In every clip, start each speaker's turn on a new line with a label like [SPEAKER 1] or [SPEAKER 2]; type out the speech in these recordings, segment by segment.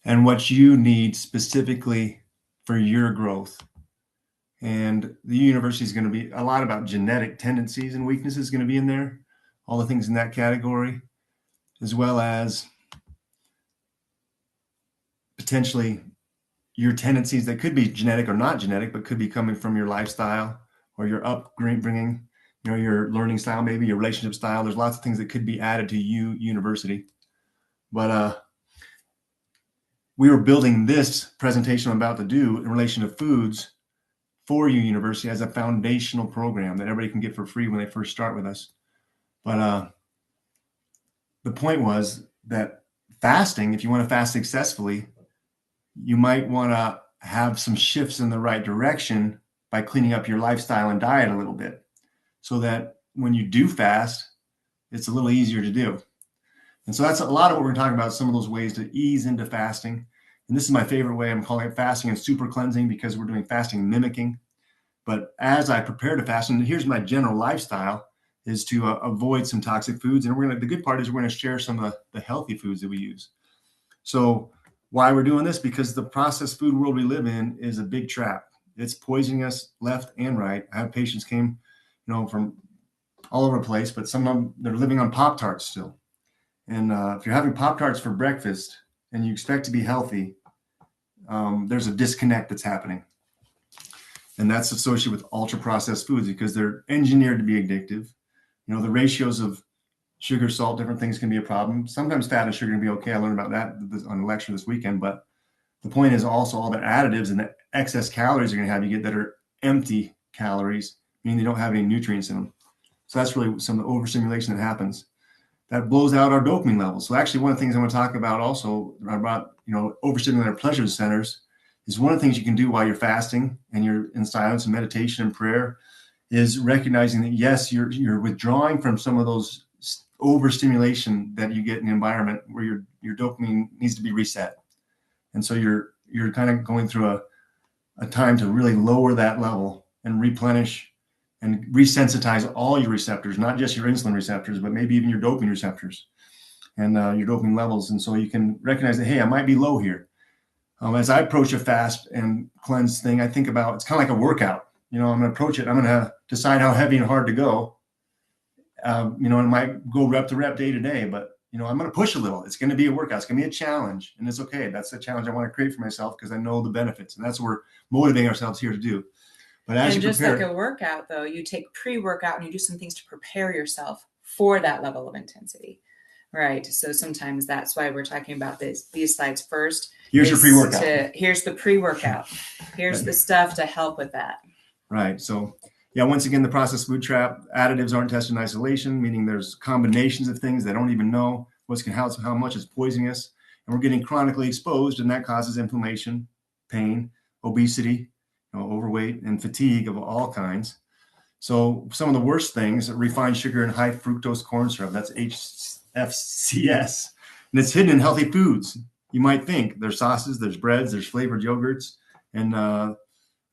[SPEAKER 1] and what you need specifically for your growth. And the university is going to be a lot about genetic tendencies and weaknesses going to be in there, all the things in that category, as well as potentially your tendencies that could be genetic or not genetic, but could be coming from your lifestyle or your upbringing, your learning style, maybe your relationship style. There's lots of things that could be added to university. But we were building this presentation I'm about to do in relation to foods for university as a foundational program that everybody can get for free when they first start with us. But the point was that fasting, if you want to fast successfully, you might want to have some shifts in the right direction by cleaning up your lifestyle and diet a little bit, so that when you do fast, it's a little easier to do. And so that's a lot of what we're talking about, some of those ways to ease into fasting. And this is my favorite way. I'm calling it fasting and super cleansing, because we're doing fasting mimicking. But as I prepare to fast, and here's my general lifestyle, is to avoid some toxic foods. And the good part is we're going to share some of the healthy foods that we use. So why we're doing this? Because the processed food world we live in is a big trap. It's poisoning us left and right. I have patients came, from all over the place, but some of them, they're living on Pop-Tarts still. And if you're having Pop-Tarts for breakfast and you expect to be healthy, there's a disconnect that's happening. And that's associated with ultra processed foods because they're engineered to be addictive. The ratios of sugar, salt, different things can be a problem. Sometimes fat and sugar can be okay. I learned about that on a lecture this weekend. But the point is also all the additives and the excess calories you're going to have you get that are empty calories, meaning they don't have any nutrients in them. So that's really some of the overstimulation that happens. That blows out our dopamine levels. So actually one of the things I want to talk about also about, overstimulating our pleasure centers is one of the things you can do while you're fasting and you're in silence and meditation and prayer is recognizing that, yes, you're withdrawing from some of those overstimulation that you get in the environment where your dopamine needs to be reset. And so you're kind of going through a time to really lower that level and replenish and resensitize all your receptors, not just your insulin receptors, but maybe even your dopamine receptors and your dopamine levels. And so you can recognize that, hey, I might be low here. As I approach a fast and cleanse thing, I think about, it's kind of like a workout. I'm going to approach it. I'm going to decide how heavy and hard to go. It might go rep to rep, day to day, but, I'm going to push a little. It's going to be a workout. It's going to be a challenge, and it's okay. That's the challenge I want to create for myself because I know the benefits, and that's what we're motivating ourselves here to do. But as you
[SPEAKER 2] just
[SPEAKER 1] prepare,
[SPEAKER 2] like a workout, though, you take pre-workout and you do some things to prepare yourself for that level of intensity, right? So sometimes that's why we're talking about these slides first.
[SPEAKER 1] Here's your pre-workout.
[SPEAKER 2] Here's the pre-workout. Here's the stuff to help with that.
[SPEAKER 1] Right. So, yeah, once again, the processed food trap, additives aren't tested in isolation, meaning there's combinations of things they don't even know how much it's poisoning us. And we're getting chronically exposed, and that causes inflammation, pain, obesity, overweight, and fatigue of all kinds. So some of the worst things, refined sugar and high fructose corn syrup, that's HFCS, and it's hidden in healthy foods. You might think there's sauces, there's breads, there's flavored yogurts, and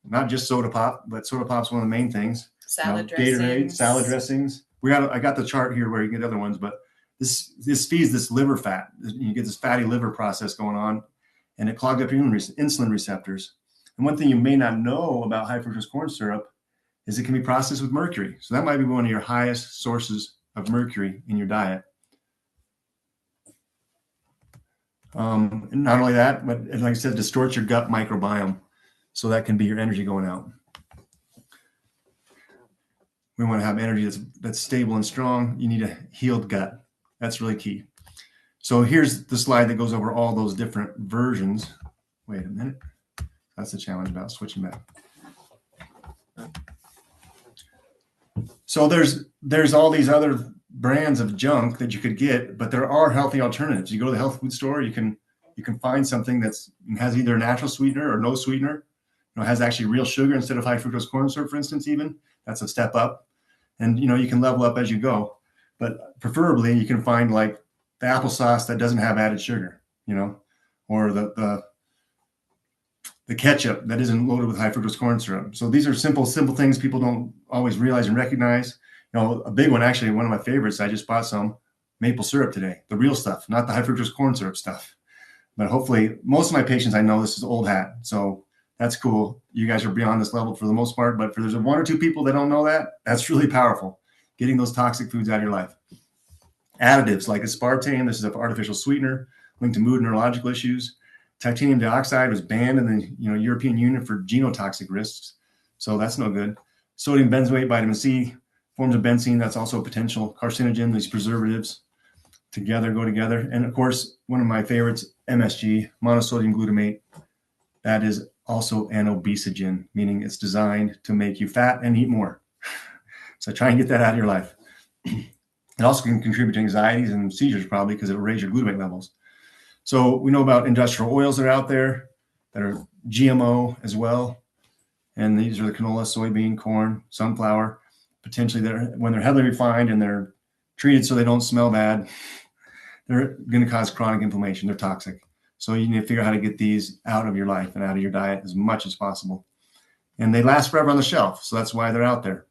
[SPEAKER 1] not just soda pop, but soda pop's one of the main things.
[SPEAKER 2] Salad dressings.
[SPEAKER 1] Gatorade, salad dressings. I got the chart here where you can get other ones, but this feeds this liver fat. You get this fatty liver process going on, and it clogs up your insulin receptors. And one thing you may not know about high fructose corn syrup is it can be processed with mercury. So that might be one of your highest sources of mercury in your diet. And not only that, but like I said, distorts your gut microbiome. So that can be your energy going out. We want to have energy that's stable and strong. You need a healed gut. That's really key. So here's the slide that goes over all those different versions. Wait a minute. That's the challenge about switching back. So there's all these other brands of junk that you could get, but there are healthy alternatives. You go to the health food store, you can find something that has either a natural sweetener or no sweetener. Has actually real sugar instead of high fructose corn syrup, for instance. Even that's a step up, and you can level up as you go. But preferably, you can find like the applesauce that doesn't have added sugar, or the ketchup that isn't loaded with high fructose corn syrup. So these are simple things people don't always realize and recognize. A big one, actually, one of my favorites. I just bought some maple syrup today, the real stuff, not the high fructose corn syrup stuff. But hopefully, most of my patients, I know this is old hat. So that's cool. You guys are beyond this level for the most part. But for there's one or two people that don't know that, that's really powerful. Getting those toxic foods out of your life. Additives like aspartame, this is an artificial sweetener linked to mood and neurological issues. Titanium dioxide was banned in the European Union for genotoxic risks. So that's no good. Sodium benzoate, vitamin C, forms of benzene, that's also a potential carcinogen. These preservatives go together. And of course, one of my favorites, MSG, monosodium glutamate. That is also an obesogen, meaning it's designed to make you fat and eat more. So try and get that out of your life. It also can contribute to anxieties and seizures probably because it'll raise your glutamate levels. So we know about industrial oils that are out there that are GMO as well. And these are the canola, soybean, corn, sunflower. Potentially, when they're heavily refined and they're treated so they don't smell bad, they're going to cause chronic inflammation. They're toxic. So you need to figure out how to get these out of your life and out of your diet as much as possible. And they last forever on the shelf. So that's why they're out there.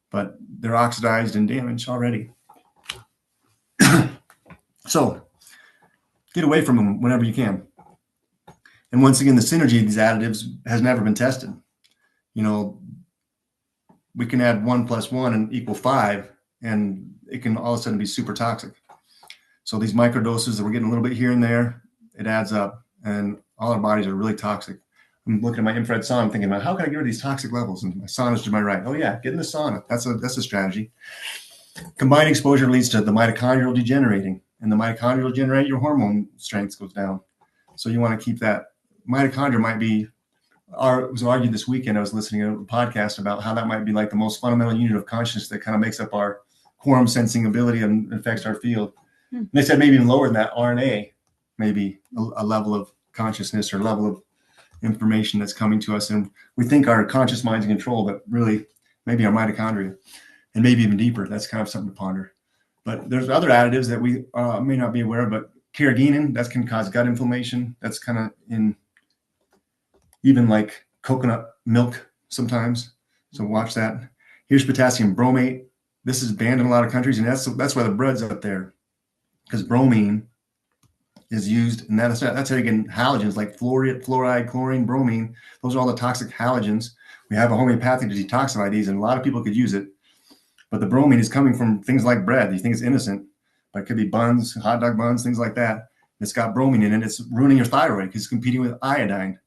[SPEAKER 1] But they're oxidized and damaged already. So get away from them whenever you can. And once again, the synergy of these additives has never been tested. We can add 1 + 1 and equal 5, and it can all of a sudden be super toxic. So these microdoses that we're getting a little bit here and there, it adds up, and all our bodies are really toxic. I'm looking at my infrared sauna, I'm thinking about how can I get rid of these toxic levels? And my sauna's to my right. Oh yeah, get in the sauna. That's a strategy. Combined exposure leads to the mitochondrial degenerating, and the mitochondrial degenerate, your hormone strength goes down. So you want to keep that. Mitochondria might be, it was argued this weekend, I was listening to a podcast about how that might be like the most fundamental unit of consciousness that kind of makes up our quorum sensing ability and affects our field. And they said maybe even lower than that, RNA, maybe a level of consciousness or level of information that's coming to us. And we think our conscious mind's in control, but really maybe our mitochondria, and maybe even deeper. That's kind of something to ponder. But there's other additives that we may not be aware of, but carrageenan, that can cause gut inflammation. That's kind of in even like coconut milk sometimes. So watch that. Here's potassium bromate. This is banned in a lot of countries, and that's why the bread's up there, because bromine is used, and that's again halogens like fluoride, chlorine, bromine. Those are all the toxic halogens. We have a homeopathic to detoxify these, and a lot of people could use it. But the bromine is coming from things like bread. You think it's innocent, but it could be buns, hot dog buns, things like that. It's got bromine in it. It's ruining your thyroid because it's competing with iodine.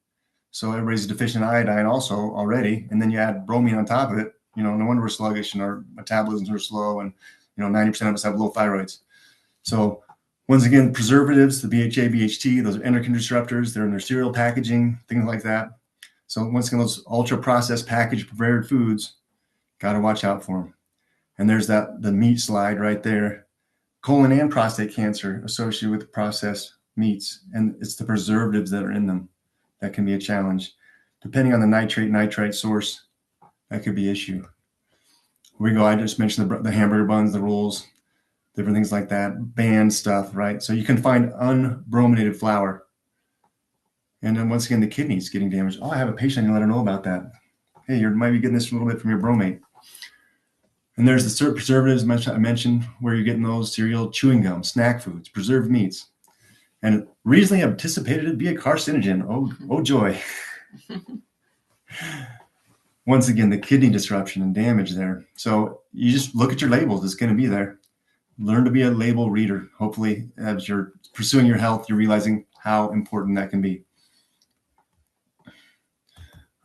[SPEAKER 1] So everybody's deficient in iodine also already, and then you add bromine on top of it. No wonder we're sluggish and our metabolisms are slow, and 90% of us have low thyroids. So once again, preservatives, the BHA, BHT, those are endocrine disruptors. They're in their cereal packaging, things like that. So once again, those ultra processed packaged prepared foods, got to watch out for them. And there's the meat slide right there. Colon and prostate cancer associated with processed meats, and it's the preservatives that are in them that can be a challenge. Depending on the nitrite source, that could be an issue. Here we go. I just mentioned the hamburger buns, the rolls, different things like that, banned stuff, right? So you can find unbrominated flour. And then once again, the kidneys getting damaged. Oh, I have a patient, I need to let her know about that. Hey, you might be getting this a little bit from your bromate. And there's the preservatives I mentioned, where you're getting those cereal, chewing gum, snack foods, preserved meats. And reasonably anticipated to be a carcinogen. Oh joy. Once again, the kidney disruption and damage there. So you just look at your labels. It's going to be there. Learn to be a label reader. Hopefully, as you're pursuing your health, you're realizing how important that can be.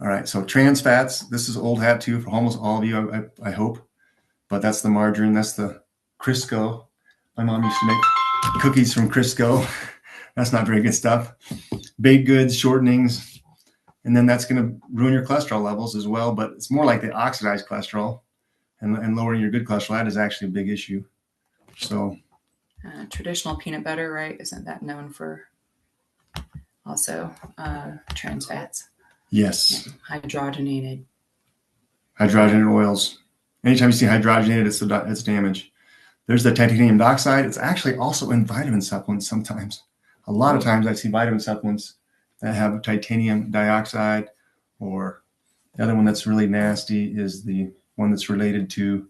[SPEAKER 1] All right, so trans fats. This is old hat too for almost all of you, I hope. But that's the margarine. That's the Crisco. My mom used to make cookies from Crisco. That's not very good stuff. Baked goods, shortenings. And then that's going to ruin your cholesterol levels as well. But it's more like the oxidized cholesterol, and lowering your good cholesterol. That is actually a big issue. So
[SPEAKER 2] traditional peanut butter, right? Isn't that known for also trans fats?
[SPEAKER 1] Yes.
[SPEAKER 2] Yeah. Hydrogenated
[SPEAKER 1] oils. Anytime you see hydrogenated, it's damage. There's the titanium dioxide. It's actually also in vitamin supplements sometimes. A lot of times I see vitamin supplements that have titanium dioxide, or the other one that's really nasty is the one that's related to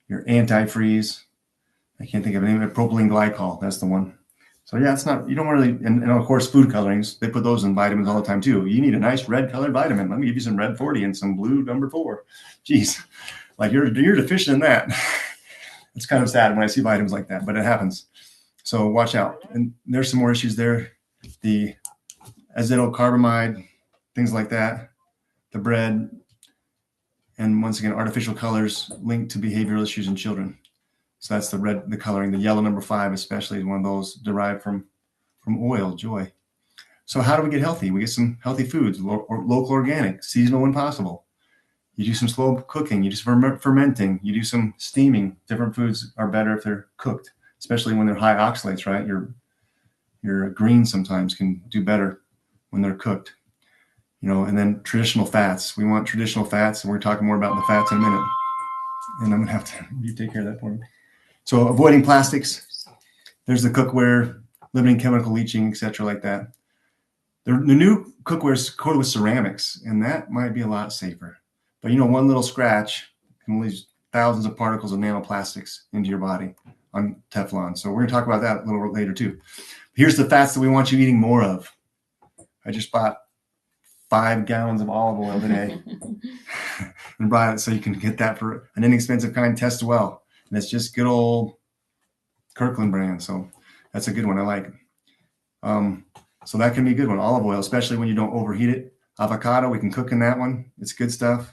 [SPEAKER 1] your antifreeze. I can't think of a name. Propylene glycol. That's the one. So yeah, it's not, you don't really, and of course food colorings, they put those in vitamins all the time too. You need a nice red colored vitamin. Let me give you some red 40 and some blue number 4. Geez, like you're deficient in that. It's kind of sad when I see vitamins like that, but it happens. So watch out. And there's some more issues there. The azetylcarbamide, things like that, the bread, and once again, artificial colors linked to behavioral issues in children. So that's the red, the coloring. The yellow number 5 especially is one of those derived from oil, joy. So how do we get healthy? We get some healthy foods, local organic, seasonal when possible. You do some slow cooking, you do some fermenting, you do some steaming. Different foods are better if they're cooked, especially when they're high oxalates, right? Your greens sometimes can do better when they're cooked. You know, and then traditional fats. We want traditional fats, and we're talking more about the fats in a minute. And I'm gonna have to, you take care of that for me. So avoiding plastics. There's the cookware, limiting chemical leaching, etc., like that. The new cookware is coated with ceramics, and that might be a lot safer. But you know, one little scratch can release thousands of particles of nanoplastics into your body on Teflon. So we're going to talk about that a little later too. Here's the fats that we want you eating more of. I just bought 5 gallons of olive oil today and brought it so you can get that for an inexpensive kind. Test well. And it's just good old Kirkland brand. So that's a good one. I like it. So that can be a good one. Olive oil, especially when you don't overheat it. Avocado, we can cook in that one. It's good stuff.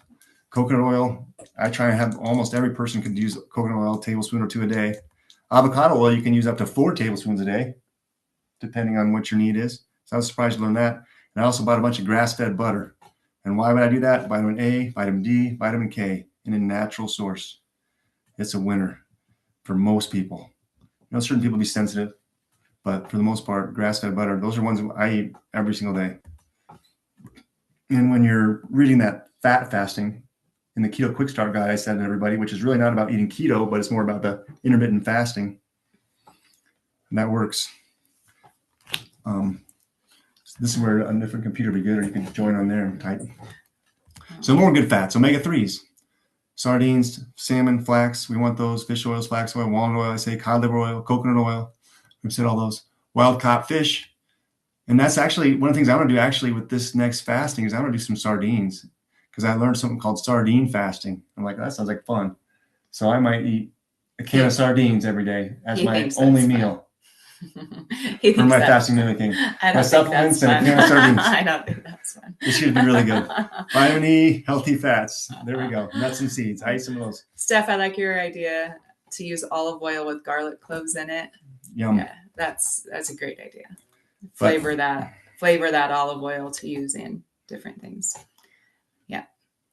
[SPEAKER 1] Coconut oil, I try and have almost every person could use coconut oil, a tablespoon or 2 a day. Avocado oil, you can use up to 4 tablespoons a day, depending on what your need is. So I was surprised to learn that. And I also bought a bunch of grass-fed butter. And why would I do that? Vitamin A, vitamin D, vitamin K in a natural source. It's a winner for most people. You know, certain people be sensitive, but for the most part, grass-fed butter, those are ones I eat every single day. And when you're reading that fat fasting in the Keto Quick Start guide I sent to everybody, which is really not about eating keto, but it's more about the intermittent fasting. And that works. This is where a different computer would be good, or you can join on there and type. So more good fats, omega-3s. Sardines, salmon, flax, we want those. Fish oils, flax oil, walnut oil, I say, cod liver oil, coconut oil. We've said all those. Wild caught fish. And that's actually one of the things I want to do actually with this next fasting is I want to do some sardines because I learned something called sardine fasting. I'm like, that sounds like fun. So I might eat a can of sardines every day as my only meal for my fasting mimicking. My supplements and a can of sardines.
[SPEAKER 2] I don't think that's fun.
[SPEAKER 1] This should be really good. Vitamin E, healthy fats. There we go. Nuts and seeds. I eat some of those.
[SPEAKER 2] Steph, I like your idea to use olive oil with garlic cloves in it.
[SPEAKER 1] Yum.
[SPEAKER 2] Yeah, that's a great idea. Flavor that olive oil to use in different things. Yeah.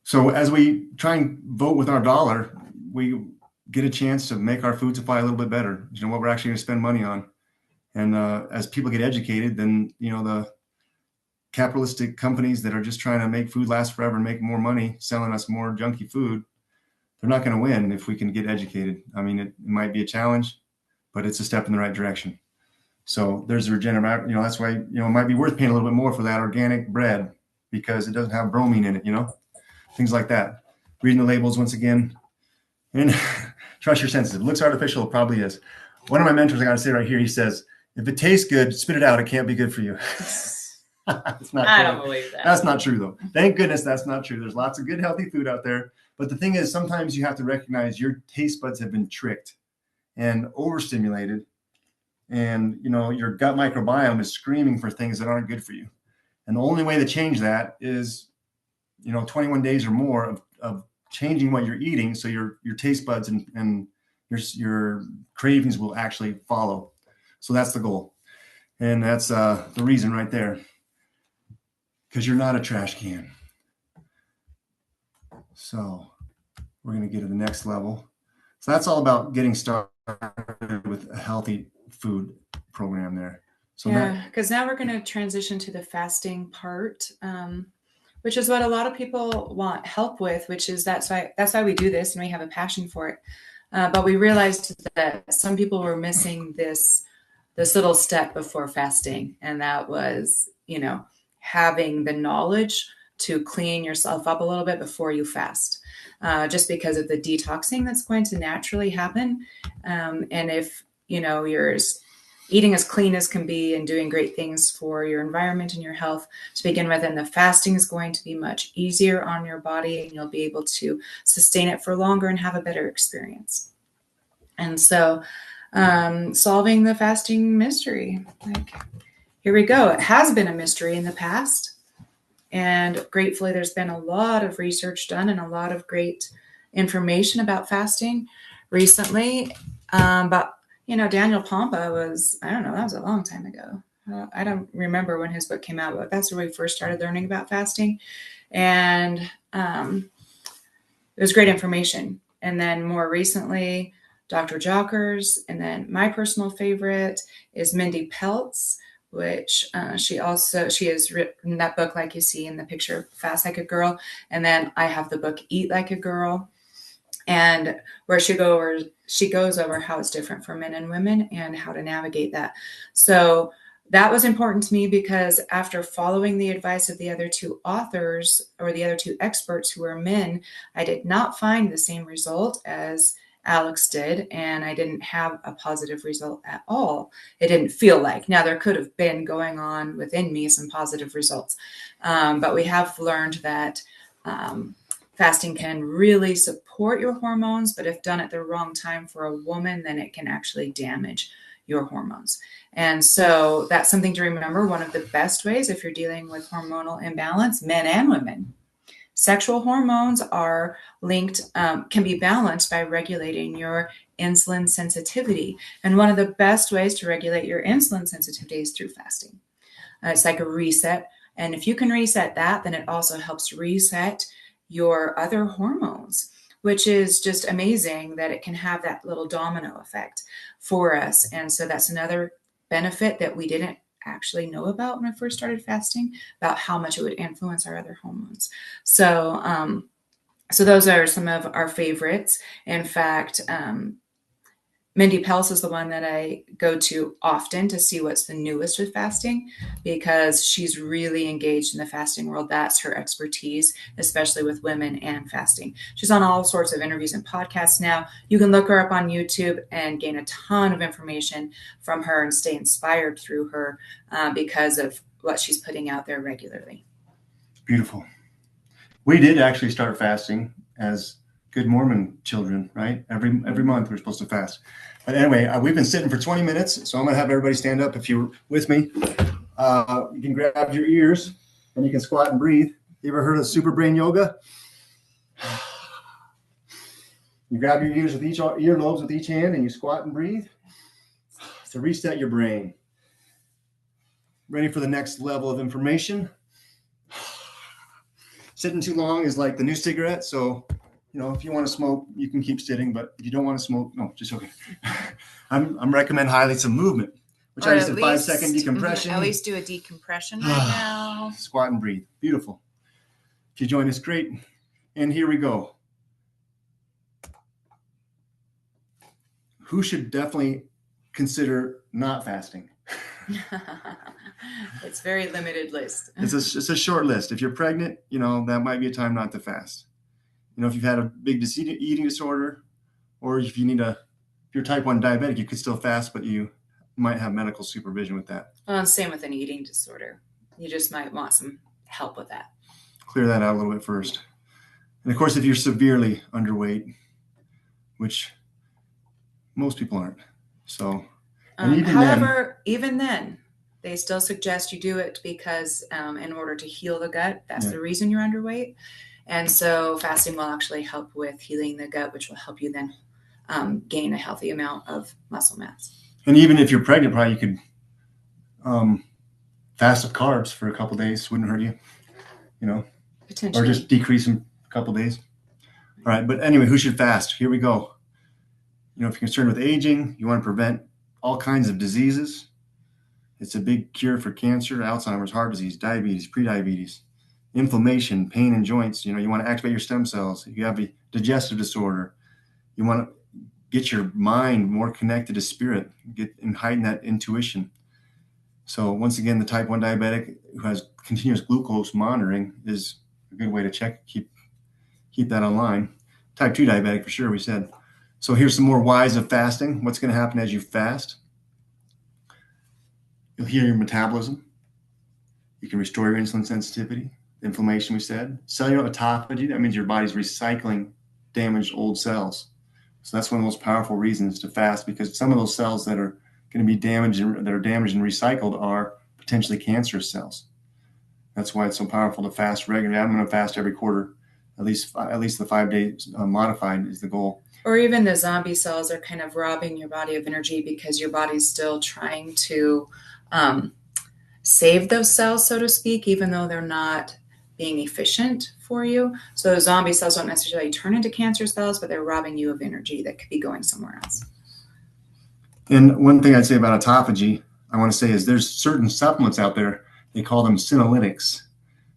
[SPEAKER 1] So as we try and vote with our dollar, we get a chance to make our food supply a little bit better. You know what we're actually going to spend money on. And as people get educated, then, you know, the capitalistic companies that are just trying to make food last forever and make more money selling us more junky food, they're not going to win if we can get educated. I mean, it might be a challenge, but it's a step in the right direction. So there's a regenerative, you know, that's why, you know, it might be worth paying a little bit more for that organic bread because it doesn't have bromine in it, you know, things like that. Reading the labels once again and trust your senses. If it looks artificial, it probably is. One of my mentors, I got to say right here, he says, if it tastes good, spit it out. It can't be good for you. It's not
[SPEAKER 2] I don't believe that.
[SPEAKER 1] That's not true, though. Thank goodness that's not true. There's lots of good, healthy food out there. But the thing is, sometimes you have to recognize your taste buds have been tricked and overstimulated. And, you know, your gut microbiome is screaming for things that aren't good for you. And the only way to change that is, you know, 21 days or more of changing what you're eating. So your taste buds and your cravings will actually follow. So that's the goal. And that's the reason right there. Because you're not a trash can. So we're going to get to the next level. So that's all about getting started with a healthy food program there. So
[SPEAKER 2] yeah, because now we're going to transition to the fasting part, which is what a lot of people want help with, which is that's why we do this and we have a passion for it. But we realized that some people were missing this little step before fasting, and that was, you know, having the knowledge to clean yourself up a little bit before you fast, just because of the detoxing that's going to naturally happen. And if, you know, eating as clean as can be and doing great things for your environment and your health to begin with. And the fasting is going to be much easier on your body, and you'll be able to sustain it for longer and have a better experience. And so, solving the fasting mystery, like, here we go. It has been a mystery in the past. And gratefully, there's been a lot of research done and a lot of great information about fasting recently. But, Daniel Pompa was, I don't know, that was a long time ago. I don't remember when his book came out, but that's where we first started learning about fasting. And it was great information. And then more recently, Dr. Jockers. And then my personal favorite is Mindy Pelz, which she has written that book, like you see in the picture, Fast Like a Girl. And then I have the book Eat Like a Girl, and where she goes over how it's different for men and women and how to navigate that. So that was important to me, because after following the advice of the other two authors, or the other two experts who are men, I did not find the same result as Alex did, and I didn't have a positive result at all. It didn't feel like. Now, there could have been going on within me some positive results, but we have learned that fasting can really support your hormones, but if done at the wrong time for a woman, then it can actually damage your hormones. And so that's something to remember. One of the best ways, if you're dealing with hormonal imbalance, men and women, sexual hormones are linked, can be balanced by regulating your insulin sensitivity. And one of the best ways to regulate your insulin sensitivity is through fasting. It's like a reset. And if you can reset that, then it also helps reset your other hormones, which is just amazing that it can have that little domino effect for us. And so that's another benefit that we didn't actually know about when I first started fasting, about how much it would influence our other hormones. So, so those are some of our favorites. In fact, Mindy Pelz is the one that I go to often to see what's the newest with fasting, because she's really engaged in the fasting world. That's her expertise, especially with women and fasting. She's on all sorts of interviews and podcasts now. You can look her up on YouTube and gain a ton of information from her and stay inspired through her because of what she's putting out there regularly.
[SPEAKER 1] Beautiful. We did actually start fasting as good Mormon children, right? Every month we're supposed to fast. But anyway, we've been sitting for 20 minutes, so I'm going to have everybody stand up if you're with me. You can grab your ears and you can squat and breathe. You ever heard of super brain yoga? You grab your ears with each earlobes with each hand and you squat and breathe to reset your brain. Ready for the next level of information. Sitting too long is like the new cigarette, so if you want to smoke, you can keep sitting, but if you don't want to smoke, no, just okay. I'm recommend highly some movement, which I said 5-second decompression.
[SPEAKER 2] At least do a decompression right now.
[SPEAKER 1] Squat and breathe. Beautiful. If you join us, great. And here we go. Who should definitely consider not fasting?
[SPEAKER 2] It's a very limited list.
[SPEAKER 1] It's a short list. If you're pregnant, that might be a time not to fast. If you've had a big eating disorder, or if you're type 1 diabetic, you could still fast, but you might have medical supervision with that.
[SPEAKER 2] Well, same with an eating disorder. You just might want some help with that.
[SPEAKER 1] Clear that out a little bit first. And of course, if you're severely underweight, which most people aren't. So,
[SPEAKER 2] even then, they still suggest you do it because in order to heal the gut, that's the reason you're underweight. And so fasting will actually help with healing the gut, which will help you then gain a healthy amount of muscle mass.
[SPEAKER 1] And even if you're pregnant, probably you could fast with carbs for a couple of days. Wouldn't hurt you,
[SPEAKER 2] Potentially.
[SPEAKER 1] Or just decrease them a couple of days. All right. But anyway, who should fast? Here we go. If you're concerned with aging, you want to prevent all kinds of diseases. It's a big cure for cancer, Alzheimer's, heart disease, diabetes, prediabetes. Inflammation, pain in joints, you want to activate your stem cells. If you have a digestive disorder, you want to get your mind more connected to spirit, and heighten that intuition. So once again, the type 1 diabetic who has continuous glucose monitoring is a good way to check, keep that online. Type 2 diabetic for sure, we said. So here's some more whys of fasting. What's going to happen as you fast? You'll heal your metabolism. You can restore your insulin sensitivity, inflammation, we said. Cellular autophagy, that means your body's recycling damaged old cells. So that's one of the most powerful reasons to fast, because some of those cells that are going to be damaged and that are damaged and recycled are potentially cancerous cells. That's why it's so powerful to fast regularly. I'm going to fast every quarter, at least the 5 days modified is the goal.
[SPEAKER 2] Or even the zombie cells are kind of robbing your body of energy because your body's still trying to save those cells, so to speak, even though they're not being efficient for you. So those zombie cells don't necessarily turn into cancer cells, but they're robbing you of energy that could be going somewhere else.
[SPEAKER 1] And one thing I'd say about autophagy, I want to say, is there's certain supplements out there. They call them senolytics.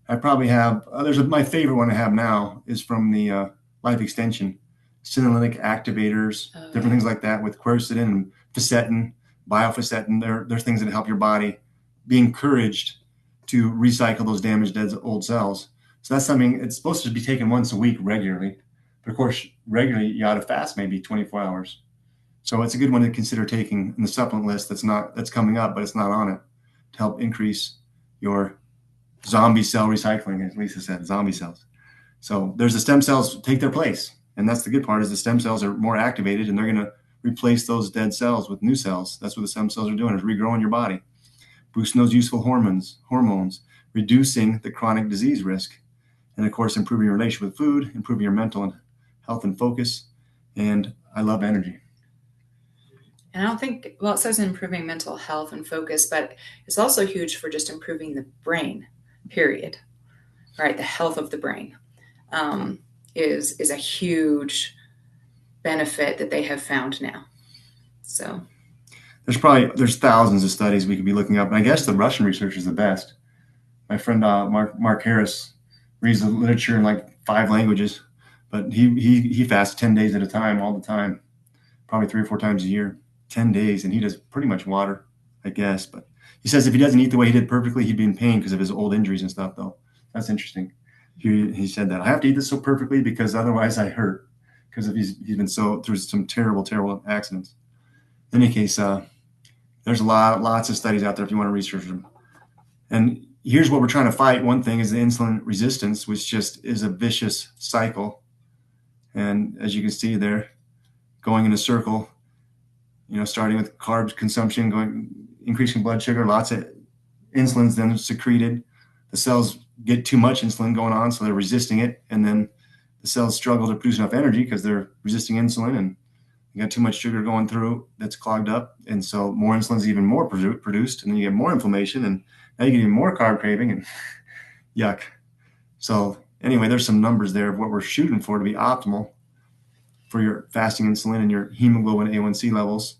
[SPEAKER 1] I probably have, my favorite one I have now is from the Life Extension, senolytic activators, different things like that with quercetin and fisetin, biofisetin. There's things that help your body be encouraged to recycle those damaged dead old cells. So that's something, it's supposed to be taken once a week regularly. But of course, regularly you ought to fast maybe 24 hours. So it's a good one to consider taking in the supplement list that's coming up, but it's not on it, to help increase your zombie cell recycling, as Lisa said, zombie cells. So there's the stem cells take their place. And that's the good part, is the stem cells are more activated and they're going to replace those dead cells with new cells. That's what the stem cells are doing, is regrowing your body, boosting those useful hormones, reducing the chronic disease risk. And of course, improving your relationship with food, improving your mental health and focus. And I love energy.
[SPEAKER 2] And I don't think, well, it says improving mental health and focus, but it's also huge for just improving the brain, period. Right? The health of the brain is a huge benefit that they have found now. So
[SPEAKER 1] there's thousands of studies we could be looking up. And I guess the Russian research is the best. My friend Mark Harris reads the literature in like 5 languages, but he fasts 10 days at a time, all the time, probably 3 or 4 times a year. 10 days, and he does pretty much water, I guess. But he says if he doesn't eat the way he did perfectly, he'd be in pain because of his old injuries and stuff, though. That's interesting. He said that I have to eat this so perfectly because otherwise I hurt, because of he's been through some terrible accidents. In any case, there's lots of studies out there if you want to research them. And here's what we're trying to fight. One thing is the insulin resistance, which just is a vicious cycle. And as you can see there, going in a circle, starting with carbs consumption, increasing blood sugar, lots of insulin's then secreted. The cells get too much insulin going on, so they're resisting it. And then the cells struggle to produce enough energy because they're resisting insulin, and you got too much sugar going through that's clogged up. And so more insulin is even more produced, and then you get more inflammation, and now you get even more carb craving, and yuck. So anyway, there's some numbers there of what we're shooting for to be optimal for your fasting insulin and your hemoglobin A1C levels.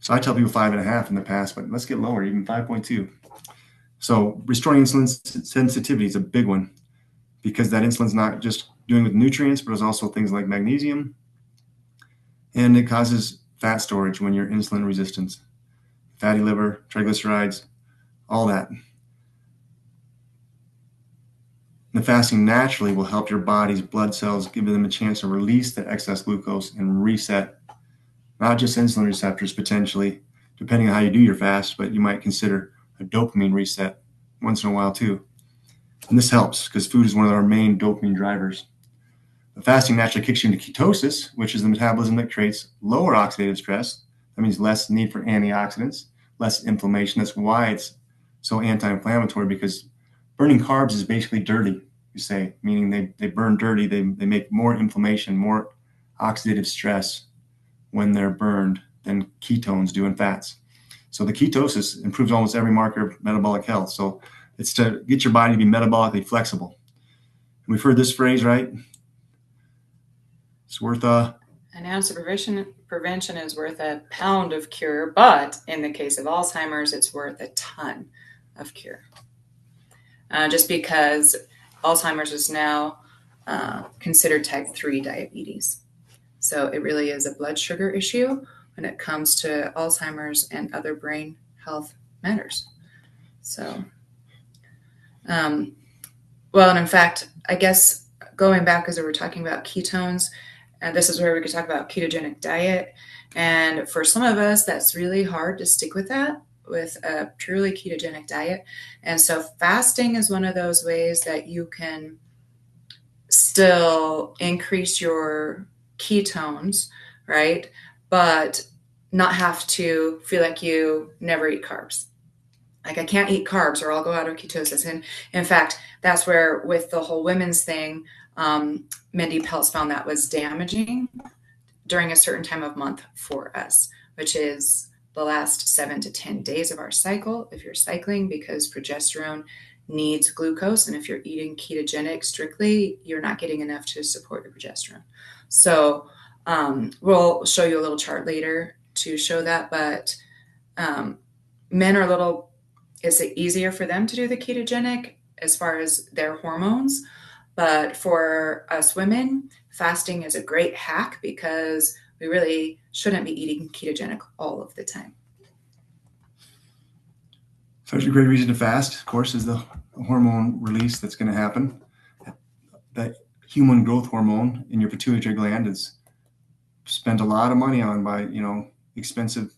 [SPEAKER 1] So I tell people 5.5 in the past, but let's get lower, even 5.2. So restoring insulin sensitivity is a big one, because that insulin's not just doing with nutrients, but it's also things like magnesium, and it causes fat storage when you're insulin resistant, fatty liver, triglycerides, all that. The fasting naturally will help your body's blood cells, give them a chance to release the excess glucose and reset not just insulin receptors potentially, depending on how you do your fast, but you might consider a dopamine reset once in a while too. And this helps because food is one of our main dopamine drivers. The fasting naturally kicks you into ketosis, which is the metabolism that creates lower oxidative stress. That means less need for antioxidants, less inflammation. That's why it's so anti-inflammatory, because burning carbs is basically dirty, you say, meaning they burn dirty. They make more inflammation, more oxidative stress when they're burned than ketones do in fats. So the ketosis improves almost every marker of metabolic health. So it's to get your body to be metabolically flexible. And we've heard this phrase, right? It's worth an
[SPEAKER 2] ounce of prevention is worth a pound of cure, but in the case of Alzheimer's, it's worth a ton of cure. Just because Alzheimer's is now considered type 3 diabetes. So it really is a blood sugar issue when it comes to Alzheimer's and other brain health matters. So, well, and in fact, I guess going back as we were talking about ketones, And this is where we could talk about ketogenic diet. And for some of us, that's really hard to stick with that, with a truly ketogenic diet. And so fasting is one of those ways that you can still increase your ketones, right? But not have to feel like you never eat carbs. Like I can't eat carbs or I'll go out of ketosis. And in fact, that's where with the whole women's thing, Mindy Pelz found that was damaging during a certain time of month for us, which is the last 7 to 10 days of our cycle if you're cycling, because progesterone needs glucose. And if you're eating ketogenic strictly, you're not getting enough to support your progesterone. So we'll show you a little chart later to show that. But men are a little, is it easier for them to do the ketogenic as far as their hormones? But for us women, fasting is a great hack because we really shouldn't be eating ketogenic all of the time.
[SPEAKER 1] So it's a great reason to fast, of course, is the hormone release that's going to happen. That human growth hormone in your pituitary gland is spent a lot of money on by, expensive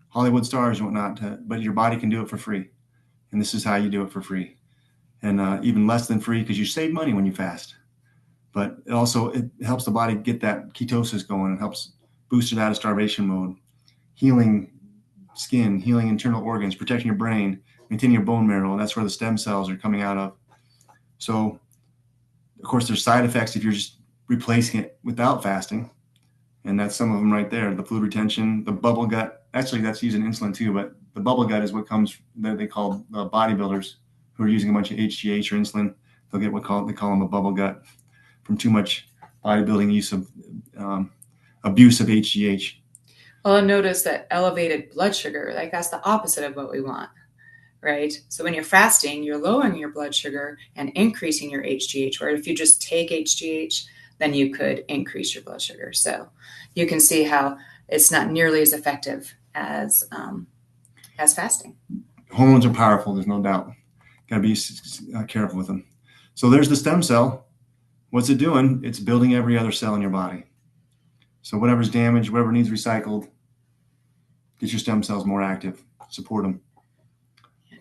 [SPEAKER 1] Hollywood stars and whatnot, but your body can do it for free. And this is how you do it for free. And even less than free because you save money when you fast. But it helps the body get that ketosis going. It helps boost it out of starvation mode, healing skin, healing internal organs, protecting your brain, maintaining your bone marrow. That's where the stem cells are coming out of. So, of course, there's side effects if you're just replacing it without fasting. And that's some of them right there. The fluid retention, the bubble gut. Actually, that's using insulin too, but the bubble gut is what comes, that they call bodybuilders who are using a bunch of HGH or insulin. They'll get they call them a bubble gut from too much bodybuilding use of abuse of HGH.
[SPEAKER 2] Well, notice that elevated blood sugar, like that's the opposite of what we want, right? So when you're fasting, you're lowering your blood sugar and increasing your HGH, where if you just take HGH, then you could increase your blood sugar. So you can see how it's not nearly as effective as fasting.
[SPEAKER 1] Hormones are powerful, there's no doubt. Got to be careful with them. So there's the stem cell. What's it doing? It's building every other cell in your body. So whatever's damaged, whatever needs recycled, get your stem cells more active. Support them.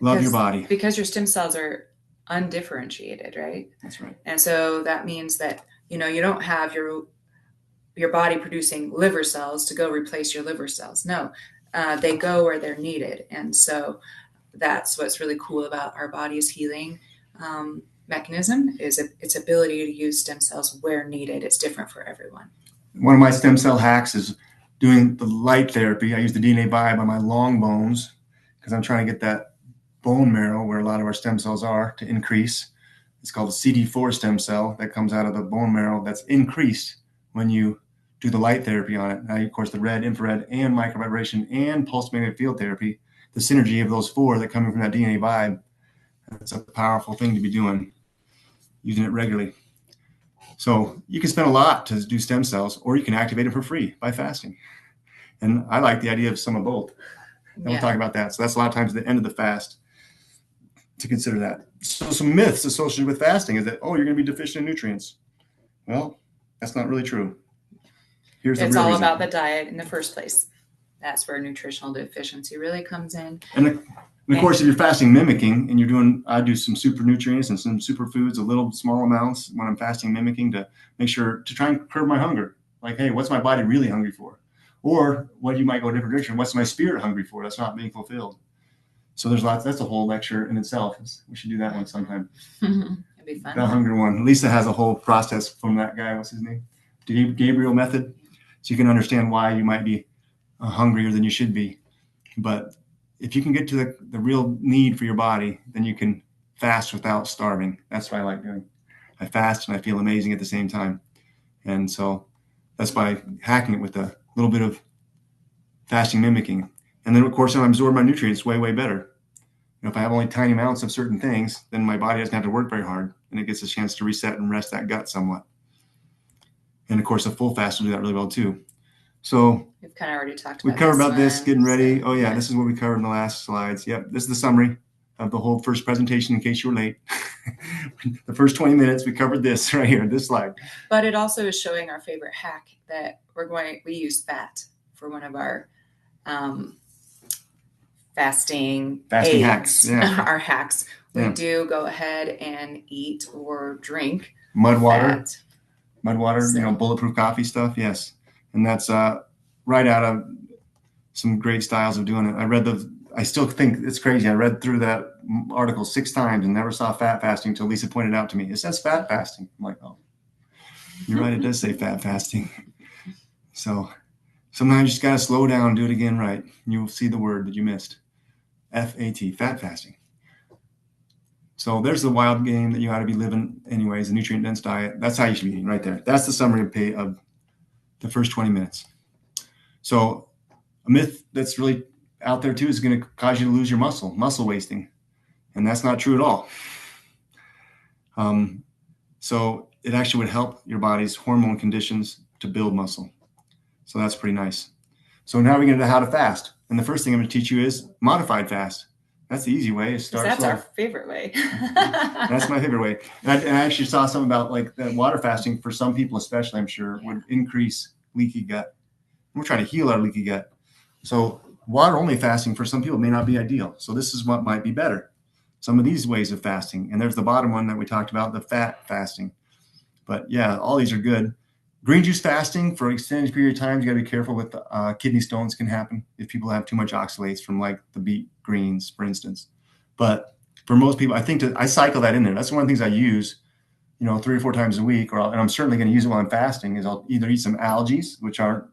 [SPEAKER 1] Love your body.
[SPEAKER 2] Because your stem cells are undifferentiated, right?
[SPEAKER 1] That's right.
[SPEAKER 2] And so that means that, you don't have your body producing liver cells to go replace your liver cells. No, they go where they're needed. And so that's what's really cool about our body's healing mechanism is its ability to use stem cells where needed. It's different for everyone.
[SPEAKER 1] One of my stem cell hacks is doing the light therapy. I use the DNA Vibe on my long bones because I'm trying to get that bone marrow where a lot of our stem cells are to increase. It's called a CD4 stem cell that comes out of the bone marrow that's increased when you do the light therapy on it. Now, of course, the red, infrared, and microvibration and pulse magnetic field therapy, the synergy of those four that come from that DNA Vibe, that's a powerful thing to be doing, using it regularly. So you can spend a lot to do stem cells, or you can activate them for free by fasting. And I like the idea of some of both. And we'll talk about that. So that's a lot of times at the end of the fast to consider that. So some myths associated with fasting is that, you're going to be deficient in nutrients. Well, that's not really true.
[SPEAKER 2] It's all about the diet in the first place. That's where nutritional deficiency really comes in.
[SPEAKER 1] And of course, if you're fasting mimicking and I do some super nutrients and some superfoods, a little small amounts when I'm fasting mimicking to make sure to try and curb my hunger. Like, hey, what's my body really hungry for? Or what you might go a different direction. What's my spirit hungry for? That's not being fulfilled. So there's lots. That's a whole lecture in itself. We should do that one sometime.
[SPEAKER 2] It'd be fun.
[SPEAKER 1] The hunger one. Lisa has a whole process from that guy. What's his name? Gabriel method. So you can understand why you might be hungrier than you should be. But if you can get to the real need for your body, then you can fast without starving. That's what I like doing. I fast and I feel amazing at the same time. And so that's by hacking it with a little bit of fasting mimicking. And then, of course, I absorb my nutrients way, way better. If I have only tiny amounts of certain things, then my body doesn't have to work very hard, and it gets a chance to reset and rest that gut somewhat. And, of course, a full fast will do that really well, too. So
[SPEAKER 2] we've kind of already talked about
[SPEAKER 1] we covered about this, getting ready. This is what we covered in the last slides. Yep, this is the summary. of the whole first presentation in case you were late. The first 20 minutes, we covered this right here, this slide.
[SPEAKER 2] But it also is showing our favorite hack that we use fat for one of our fasting aids,
[SPEAKER 1] hacks. Yeah.
[SPEAKER 2] Our hacks. We
[SPEAKER 1] Yeah.
[SPEAKER 2] do go ahead and eat or drink
[SPEAKER 1] Mud water,
[SPEAKER 2] fat.
[SPEAKER 1] so, bulletproof coffee stuff. Yes. And that's right out of some great styles of doing it. I still think it's crazy. I read through that article 6 times and never saw fat fasting until Lisa pointed out to me. It says fat fasting. I'm like, oh, you're right. It does say fat fasting. So sometimes you just got to slow down and do it again right. You'll see the word that you missed. FAT, fat fasting. So there's the wild game that you ought to be living anyways, a nutrient-dense diet. That's how you should be eating right there. That's the summary of the first 20 minutes. So a myth that's really out there too is going to cause you to lose your muscle wasting. And that's not true at all. So it actually would help your body's hormone conditions to build muscle. So that's pretty nice. So now we're going to know how to fast. And the first thing I'm going to teach you is modified fast. That's the easy way.
[SPEAKER 2] That's our favorite way.
[SPEAKER 1] That's my favorite way. And I actually saw something about like that water fasting for some people, especially, I'm sure, would increase leaky gut. We're trying to heal our leaky gut. So water only fasting for some people may not be ideal. So this is what might be better. Some of these ways of fasting. And there's the bottom one that we talked about, the fat fasting. But yeah, all these are good. Green juice fasting for an extended period of time, you got to be careful with kidney stones can happen if people have too much oxalates from like the beet greens, for instance. But for most people, I think I cycle that in there. That's one of the things I use, 3 or 4 times a week, and I'm certainly going to use it while I'm fasting, is I'll either eat some algae, which aren't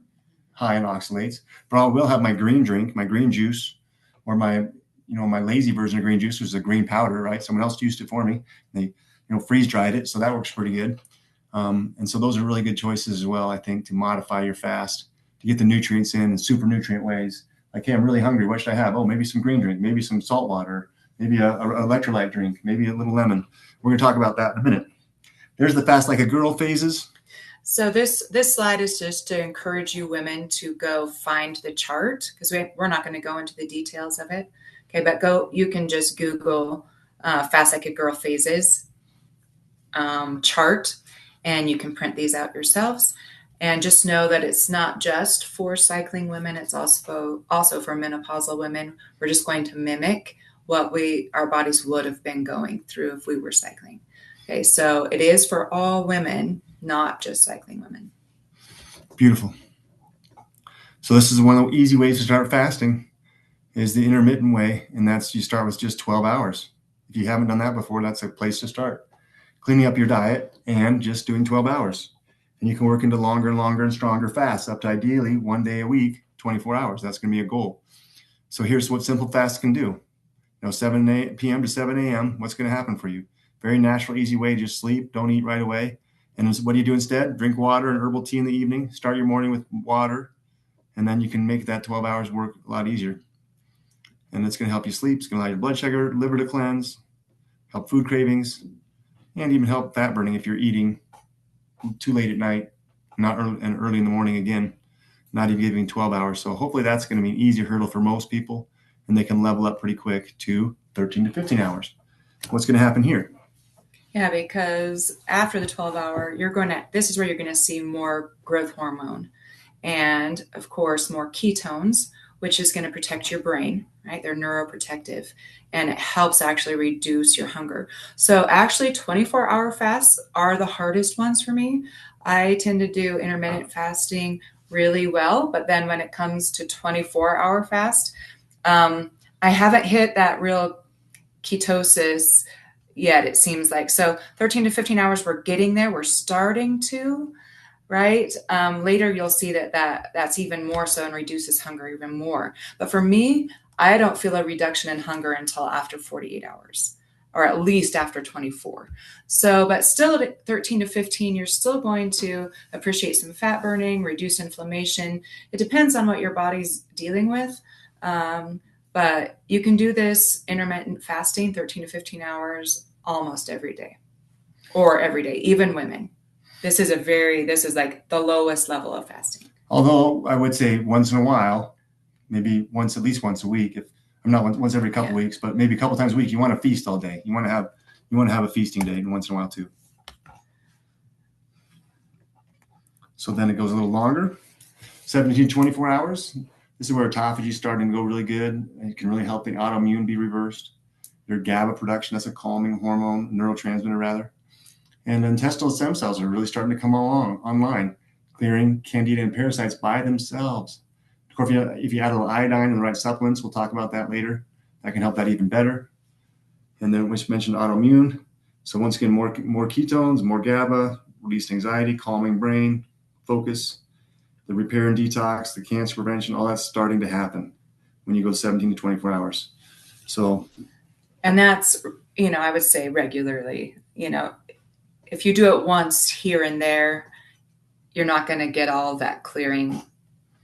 [SPEAKER 1] high in oxalates, but I will have my green drink, my green juice, or my lazy version of green juice, which is a green powder, right? Someone else used it for me. They, freeze dried it. So that works pretty good. And so those are really good choices as well, I think, to modify your fast, to get the nutrients in super nutrient ways. Like, hey, I'm really hungry. What should I have? Oh, maybe some green drink, maybe some salt water, maybe a electrolyte drink, maybe a little lemon. We're going to talk about that in a minute. There's the fast like a girl phases.
[SPEAKER 2] So this slide is just to encourage you women to go find the chart, because we're not going to go into the details of it. Okay, but you can just Google fast like a girl phases chart, and you can print these out yourselves. And just know that it's not just for cycling women, it's also for menopausal women. We're just going to mimic what our bodies would have been going through if we were cycling. Okay, so it is for all women, not just cycling women.
[SPEAKER 1] Beautiful. So this is one of the easy ways to start fasting, is the intermittent way, and that's you start with just 12 hours. If you haven't done that before, that's a place to start. Cleaning up your diet and just doing 12 hours. And you can work into longer and longer and stronger fasts, up to ideally 1 day a week, 24 hours. That's going to be a goal. So here's what simple fast can do. 7 p.m. to 7 a.m., what's going to happen for you? Very natural, easy way. Just sleep. Don't eat right away. And what do you do instead? Drink water and herbal tea in the evening. Start your morning with water. And then you can make that 12 hours work a lot easier. And it's going to help you sleep. It's going to allow your blood sugar, liver to cleanse, help food cravings, and even help fat burning if you're eating too late at night, not early in the morning again, not even giving 12 hours. So hopefully that's going to be an easier hurdle for most people, and they can level up pretty quick to 13 to 15 hours. What's going to happen here?
[SPEAKER 2] Yeah, because after the 12-hour, this is where you're going to see more growth hormone and, of course, more ketones, which is going to protect your brain, right? They're neuroprotective, and it helps actually reduce your hunger. So actually 24-hour fasts are the hardest ones for me. I tend to do intermittent fasting really well, but then when it comes to 24-hour fast, I haven't hit that real ketosis yet, it seems like. So 13 to 15 hours, we're getting there. We're starting to, right? Later, you'll see that's even more so and reduces hunger even more. But for me, I don't feel a reduction in hunger until after 48 hours, or at least after 24. So, but still at 13 to 15, you're still going to appreciate some fat burning, reduce inflammation. It depends on what your body's dealing with. But you can do this intermittent fasting, 13 to 15 hours, almost every day, or every day, even women. This is like the lowest level of fasting.
[SPEAKER 1] Although I would say once in a while, maybe at least once a week, if I'm not once every couple
[SPEAKER 2] Yeah.
[SPEAKER 1] weeks, but maybe a couple times a week. You want to feast all day. You want to have a feasting day once in a while too. So then it goes a little longer, 17 to 24 hours. This is where autophagy is starting to go really good. It can really help the autoimmune be reversed. Your GABA production, that's a calming hormone, neurotransmitter rather. And intestinal stem cells are really starting to come online, clearing candida and parasites by themselves. Of course, if you add a little iodine and the right supplements, we'll talk about that later. That can help that even better. And then we mentioned autoimmune. So once again, more ketones, more GABA, released anxiety, calming brain, focus, the repair and detox, the cancer prevention, all that's starting to happen when you go 17 to 24 hours. So,
[SPEAKER 2] and that's, I would say regularly, if you do it once here and there, you're not going to get all that clearing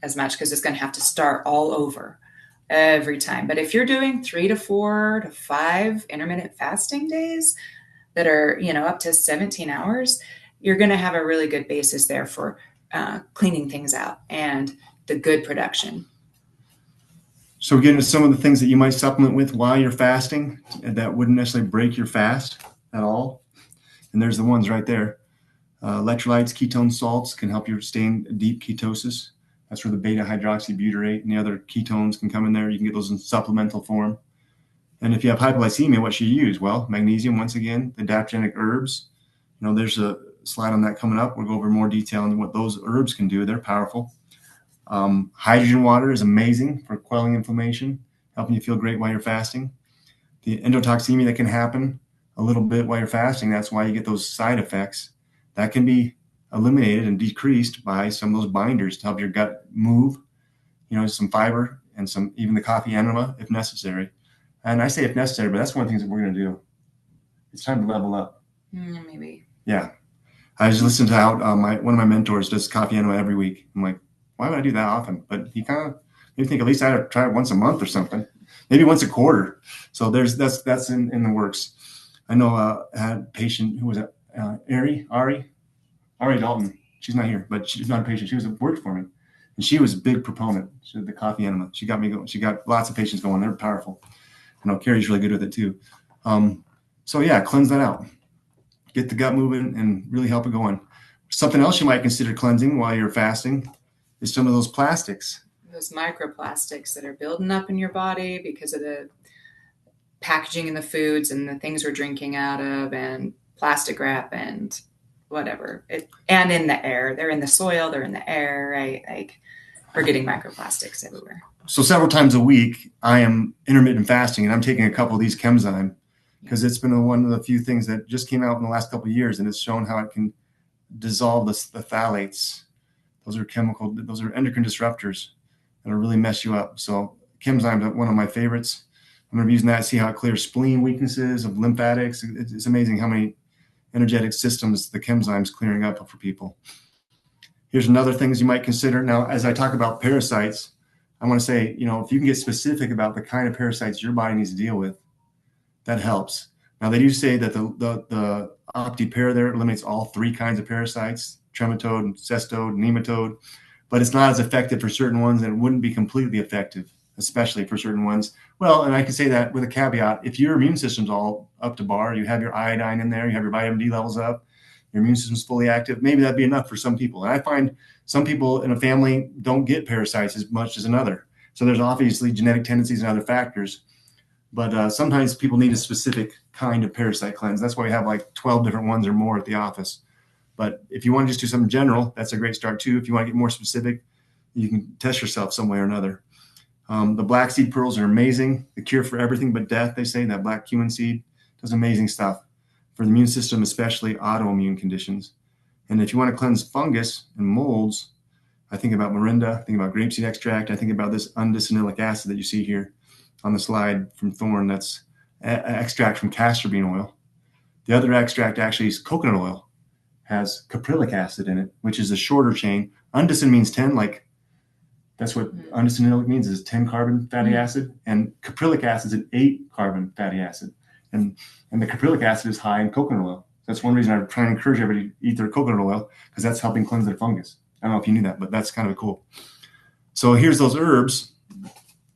[SPEAKER 2] as much because it's going to have to start all over every time. But if you're doing 3 to 4 to 5 intermittent fasting days that are, up to 17 hours, you're going to have a really good basis there for cleaning things out and the good production.
[SPEAKER 1] So we're getting to some of the things that you might supplement with while you're fasting that wouldn't necessarily break your fast at all. And there's the ones right there. Electrolytes, ketone salts can help you stay in deep ketosis. That's where the beta hydroxybutyrate and the other ketones can come in there. You can get those in supplemental form. And if you have hypoglycemia, what should you use? Well, magnesium, once again, the adaptogenic herbs. There's a slide on that coming up. We'll go over more detail on what those herbs can do. They're powerful. Hydrogen water is amazing for quelling inflammation, helping you feel great while you're fasting. The endotoxemia that can happen a little bit while you're fasting, that's why you get those side effects. That can be eliminated and decreased by some of those binders to help your gut move, some fiber and even the coffee enema if necessary. And I say if necessary, but that's one of the things that we're going to do. It's time to level up.
[SPEAKER 2] Maybe.
[SPEAKER 1] Yeah. I was listening to how one of my mentors does coffee enema every week. I'm like, why would I do that often? But he kind of made me think at least I'd try it once a month or something, maybe once a quarter. So that's in the works. I know I had a patient who was Ari Dalton. She's not here, but she's not a patient. She worked for me, and she was a big proponent. She did the coffee enema. She got me going. She got lots of patients going. They're powerful. I know Carrie's really good with it too. So yeah, cleanse that out. Get the gut moving and really help it going. Something else you might consider cleansing while you're fasting is some of those plastics.
[SPEAKER 2] Those microplastics that are building up in your body because of the packaging in the foods and the things we're drinking out of and plastic wrap and whatever. And in the air. They're in the soil, they're in the air, right? Like we're getting microplastics everywhere.
[SPEAKER 1] So several times a week, I am intermittent fasting, and I'm taking a couple of these Chemzyme because it's been one of the few things that just came out in the last couple of years, and it's shown how it can dissolve the phthalates. Those are endocrine disruptors that'll really mess you up. So Chemzyme is one of my favorites. I'm going to be using that to see how it clears spleen weaknesses of lymphatics. It's amazing how many energetic systems the Chemzyme's clearing up for people. Here's another things you might consider. Now, as I talk about parasites, I want to say, if you can get specific about the kind of parasites your body needs to deal with, that helps. Now, they do say that the OptiPair there eliminates all 3 kinds of parasites, trematode, cestode, nematode, but it's not as effective for certain ones, and it wouldn't be completely effective, especially for certain ones. Well, and I can say that with a caveat. If your immune system's all up to bar, you have your iodine in there, you have your vitamin D levels up, your immune system's fully active, maybe that'd be enough for some people. And I find some people in a family don't get parasites as much as another. So there's obviously genetic tendencies and other factors. But sometimes people need a specific kind of parasite cleanse. That's why we have like 12 different ones or more at the office. But if you want to just do something general, that's a great start too. If you want to get more specific, you can test yourself some way or another. The black seed pearls are amazing. The cure for everything but death, they say. That black cumin seed does amazing stuff for the immune system, especially autoimmune conditions. And if you want to cleanse fungus and molds, I think about Morinda, I think about grapeseed extract, I think about this undecanoic acid that you see here on the slide from Thorne. That's extract from castor bean oil. The other extract actually is coconut oil, has caprylic acid in it, which is a shorter chain. Undecin means 10, like that's what undecanoic means, is 10 carbon fatty acid, and caprylic acid is an 8 carbon fatty acid. And the caprylic acid is high in coconut oil. That's one reason I try and encourage everybody to eat their coconut oil, because that's helping cleanse their fungus. I don't know if you knew that, but that's kind of cool. So here's those herbs.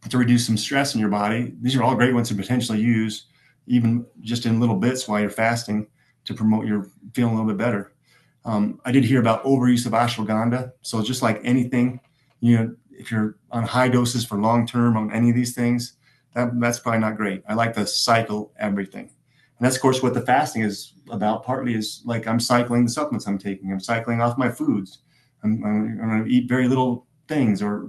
[SPEAKER 1] to reduce some stress in your body. These are all great ones to potentially use, even just in little bits while you're fasting, to promote your feeling a little bit better. I did hear about overuse of ashwagandha. So just like anything, if you're on high doses for long term on any of these things, that's probably not great. I like to cycle everything. And that's, of course, what the fasting is about. Partly is like I'm cycling the supplements I'm taking. I'm cycling off my foods. I'm going to eat very little things, or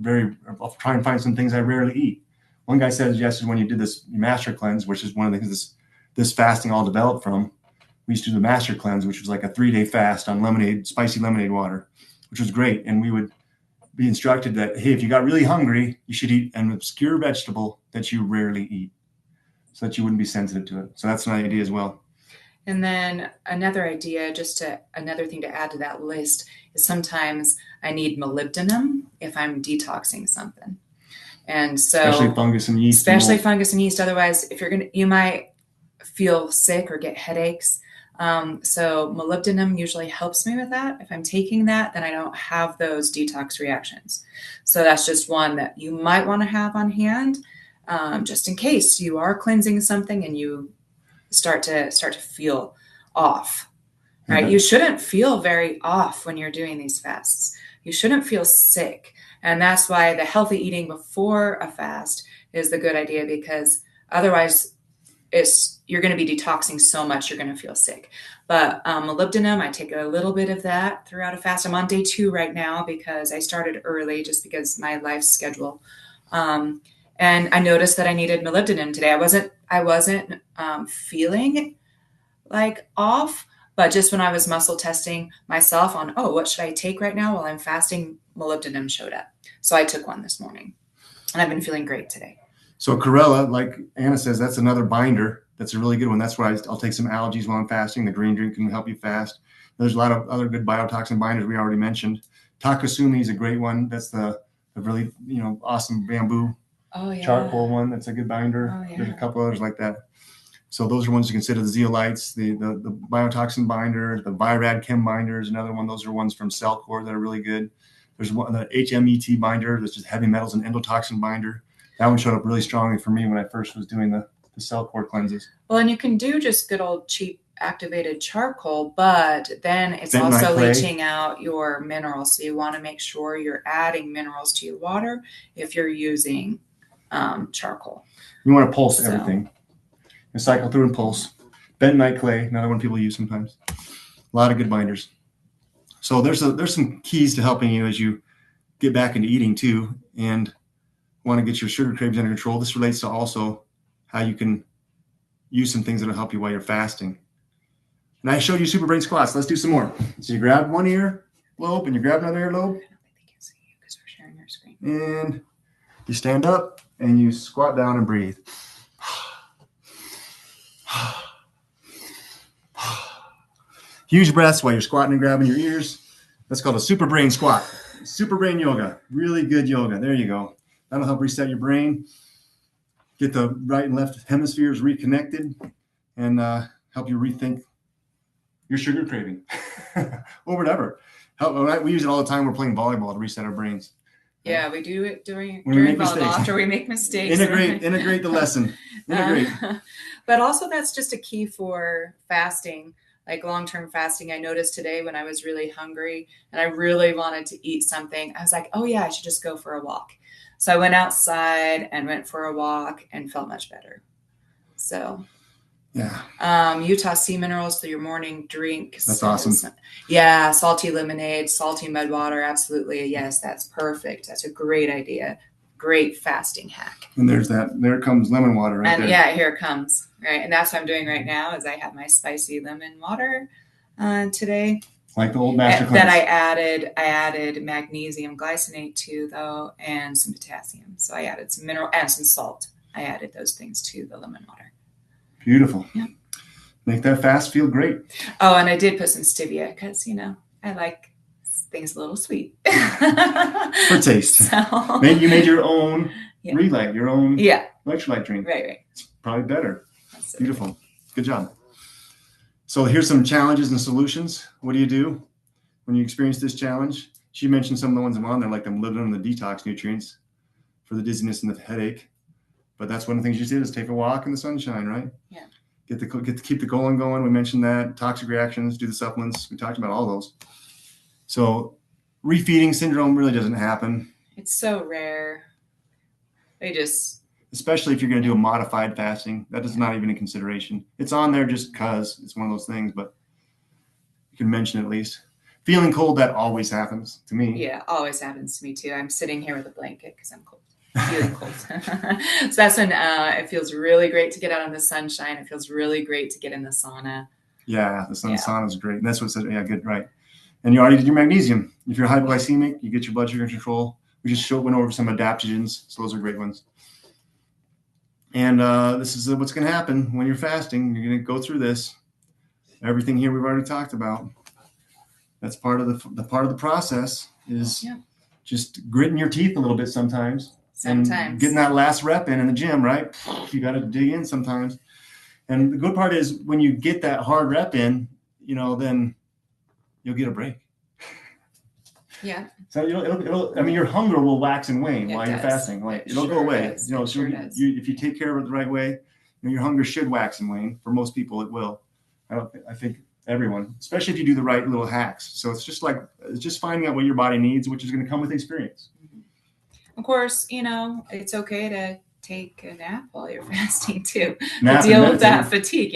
[SPEAKER 1] I'll try and find some things I rarely eat. One guy said yesterday, when you did this master cleanse, which is one of the things this fasting all developed from, we used to do the master cleanse, which was like a 3-day fast on spicy lemonade water, which was great. And we would be instructed that, hey, if you got really hungry, you should eat an obscure vegetable that you rarely eat, so that you wouldn't be sensitive to it. So that's an idea as well.
[SPEAKER 2] And then another idea, another thing to add to that list, is sometimes I need molybdenum if I'm detoxing something. And so
[SPEAKER 1] especially fungus and yeast.
[SPEAKER 2] Otherwise, you might feel sick or get headaches. So molybdenum usually helps me with that. If I'm taking that, then I don't have those detox reactions. So that's just one that you might want to have on hand, just in case you are cleansing something and you start to feel off, right? You shouldn't feel very off when you're doing these fasts. You shouldn't feel sick. And that's why the healthy eating before a fast is the good idea, because otherwise you're going to be detoxing so much, you're going to feel sick. But molybdenum, I take a little bit of that throughout a fast. I'm on day 2 right now because I started early just because my life schedule. And I noticed that I needed molybdenum today. I wasn't feeling like off, but just when I was muscle testing myself on, what should I take right now while I'm fasting, molybdenum showed up. So I took one this morning, and I've been feeling great today.
[SPEAKER 1] So chlorella, like Anna says, that's another binder. That's a really good one. That's why I'll take some algae while I'm fasting. The green drink can help you fast. There's a lot of other good biotoxin binders we already mentioned. Takasumi is a great one. That's the really awesome bamboo charcoal one. That's a good binder. There's a couple others like that. So those are ones to consider. The zeolites, the biotoxin binder, the Virad Chem binder is another one. Those are ones from Cellcore that are really good. There's one, the HMET binder, that's just heavy metals and endotoxin binder. That one showed up really strongly for me when I first was doing the Cellcore cleanses.
[SPEAKER 2] Well, and you can do just good old cheap activated charcoal, but then it's also leaching out your minerals. So you want to make sure you're adding minerals to your water if you're using charcoal.
[SPEAKER 1] You want to pulse everything. You cycle through and pulse. Bentonite clay, another one people use sometimes. A lot of good binders. So there's some keys to helping you as you get back into eating too, and want to get your sugar cravings under control. This relates to also how you can use some things that will help you while you're fasting. And I showed you super brain squats. Let's do some more. So you grab one ear lobe and you grab another ear lobe.
[SPEAKER 2] I don't think they can see you because we're sharing our screen.
[SPEAKER 1] And you stand up and you squat down and breathe. Huge breaths while you're squatting and grabbing your ears. That's called a super brain squat. Super brain yoga. Really good yoga. There you go. That'll help reset your brain, get the right and left hemispheres reconnected, and help you rethink your sugar craving or whatever. We use it all the time. We're playing volleyball to reset our brains.
[SPEAKER 2] Yeah, we do it during volleyball after we make mistakes.
[SPEAKER 1] Integrate the lesson. Integrate.
[SPEAKER 2] But also that's just a key for fasting, like long-term fasting. I noticed today when I was really hungry and I really wanted to eat something, I was like, oh yeah, I should just go for a walk. So I went outside and went for a walk and felt much better. So
[SPEAKER 1] yeah.
[SPEAKER 2] Utah Sea Minerals, so your morning drink.
[SPEAKER 1] That's awesome.
[SPEAKER 2] Yeah, salty lemonade, salty mud water. Absolutely. Yes, that's perfect. That's a great idea. Great fasting hack.
[SPEAKER 1] And there comes lemon water right there.
[SPEAKER 2] Yeah, here it comes. Right. And that's what I'm doing right now is I have my spicy lemon water today.
[SPEAKER 1] Like the old master cleanse.
[SPEAKER 2] That I added magnesium glycinate to, though, and some potassium. So I added some mineral and some salt. I added those things to the lemon water.
[SPEAKER 1] Beautiful.
[SPEAKER 2] Yeah.
[SPEAKER 1] Make that fast feel great.
[SPEAKER 2] Oh, and I did put some stevia because, I like things a little sweet.
[SPEAKER 1] For taste.
[SPEAKER 2] So,
[SPEAKER 1] Maybe you made your own Relay, your own electrolyte drink.
[SPEAKER 2] Right.
[SPEAKER 1] It's probably better.
[SPEAKER 2] Absolutely.
[SPEAKER 1] Beautiful. Good job. So here's some challenges and solutions. What do you do when you experience this challenge? She mentioned some of the ones I'm on there, like the molybdenum and the detox nutrients for the dizziness and the headache. But that's one of the things you did is take a walk in the sunshine, right?
[SPEAKER 2] Yeah.
[SPEAKER 1] Keep the colon going. We mentioned that. Toxic reactions, do the supplements. We talked about all those. So refeeding syndrome really doesn't happen.
[SPEAKER 2] It's so rare.
[SPEAKER 1] Especially if you're going to do a modified fasting, that is not even a consideration. It's on there just because it's one of those things, but you can mention it at least. Feeling cold, that always happens to me.
[SPEAKER 2] Yeah, always happens to me too. I'm sitting here with a blanket because I'm cold. Feeling cold. So that's when it feels really great to get out in the sunshine. It feels really great to get in the sauna.
[SPEAKER 1] Yeah, the sauna is great. And that's what said, yeah, good, right. And you already did your magnesium. If you're hypoglycemic, you get your blood sugar control. We just went over some adaptogens, so those are great ones. And this is what's going to happen when you're fasting. You're going to go through this. Everything here we've already talked about. That's part of the process is just gritting your teeth a little bit sometimes. And getting that last rep in the gym, right? You got to dig in sometimes. And the good part is when you get that hard rep in, then you'll get a break.
[SPEAKER 2] Yeah.
[SPEAKER 1] So your hunger will wax and wane while you're fasting. Like it'll go away. If you take care of it the right way, your hunger should wax and wane. For most people, it will. I think everyone, especially if you do the right little hacks. So it's just finding out what your body needs, which is going to come with experience.
[SPEAKER 2] Of course, it's okay to take a nap while you're fasting too. To deal with that fatigue,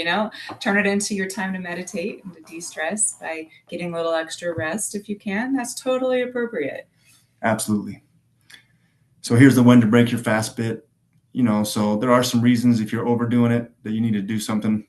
[SPEAKER 2] turn it into your time to meditate and to de-stress by getting a little extra rest if you can. That's totally appropriate.
[SPEAKER 1] Absolutely. So here's the when to break your fast bit. So there are some reasons if you're overdoing it that you need to do something.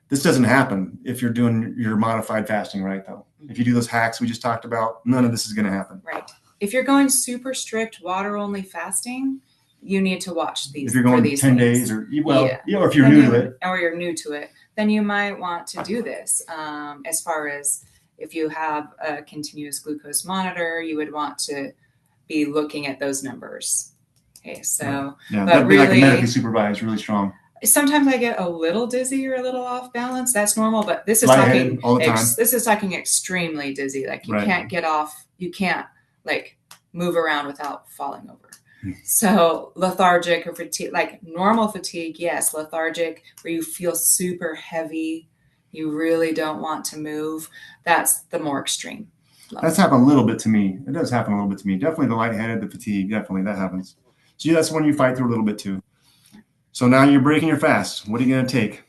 [SPEAKER 1] This doesn't happen if you're doing your modified fasting, right? Though, if you do those hacks we just talked about, none of this is going to happen.
[SPEAKER 2] Right. If you're going super strict water-only fasting, you need to watch these.
[SPEAKER 1] If you're going 10 days or if you're new to it.
[SPEAKER 2] Or you're new to it, then you might want to do this. As far as if you have a continuous glucose monitor, you would want to be looking at those numbers. Okay, so.
[SPEAKER 1] Yeah, that'd be like a medically supervised, really strong.
[SPEAKER 2] Sometimes I get a little dizzy or a little off balance. That's normal, but this is this is talking extremely dizzy. Like you can't get off, you can't move around without falling over. So lethargic or fatigue, like normal fatigue, yes. Lethargic, where you feel super heavy, you really don't want to move. That's the more extreme level.
[SPEAKER 1] That's happened a little bit to me. It does happen a little bit to me. Definitely the lightheaded, the fatigue, definitely that happens. So that's when you fight through a little bit too. So now you're breaking your fast. What are you going to take?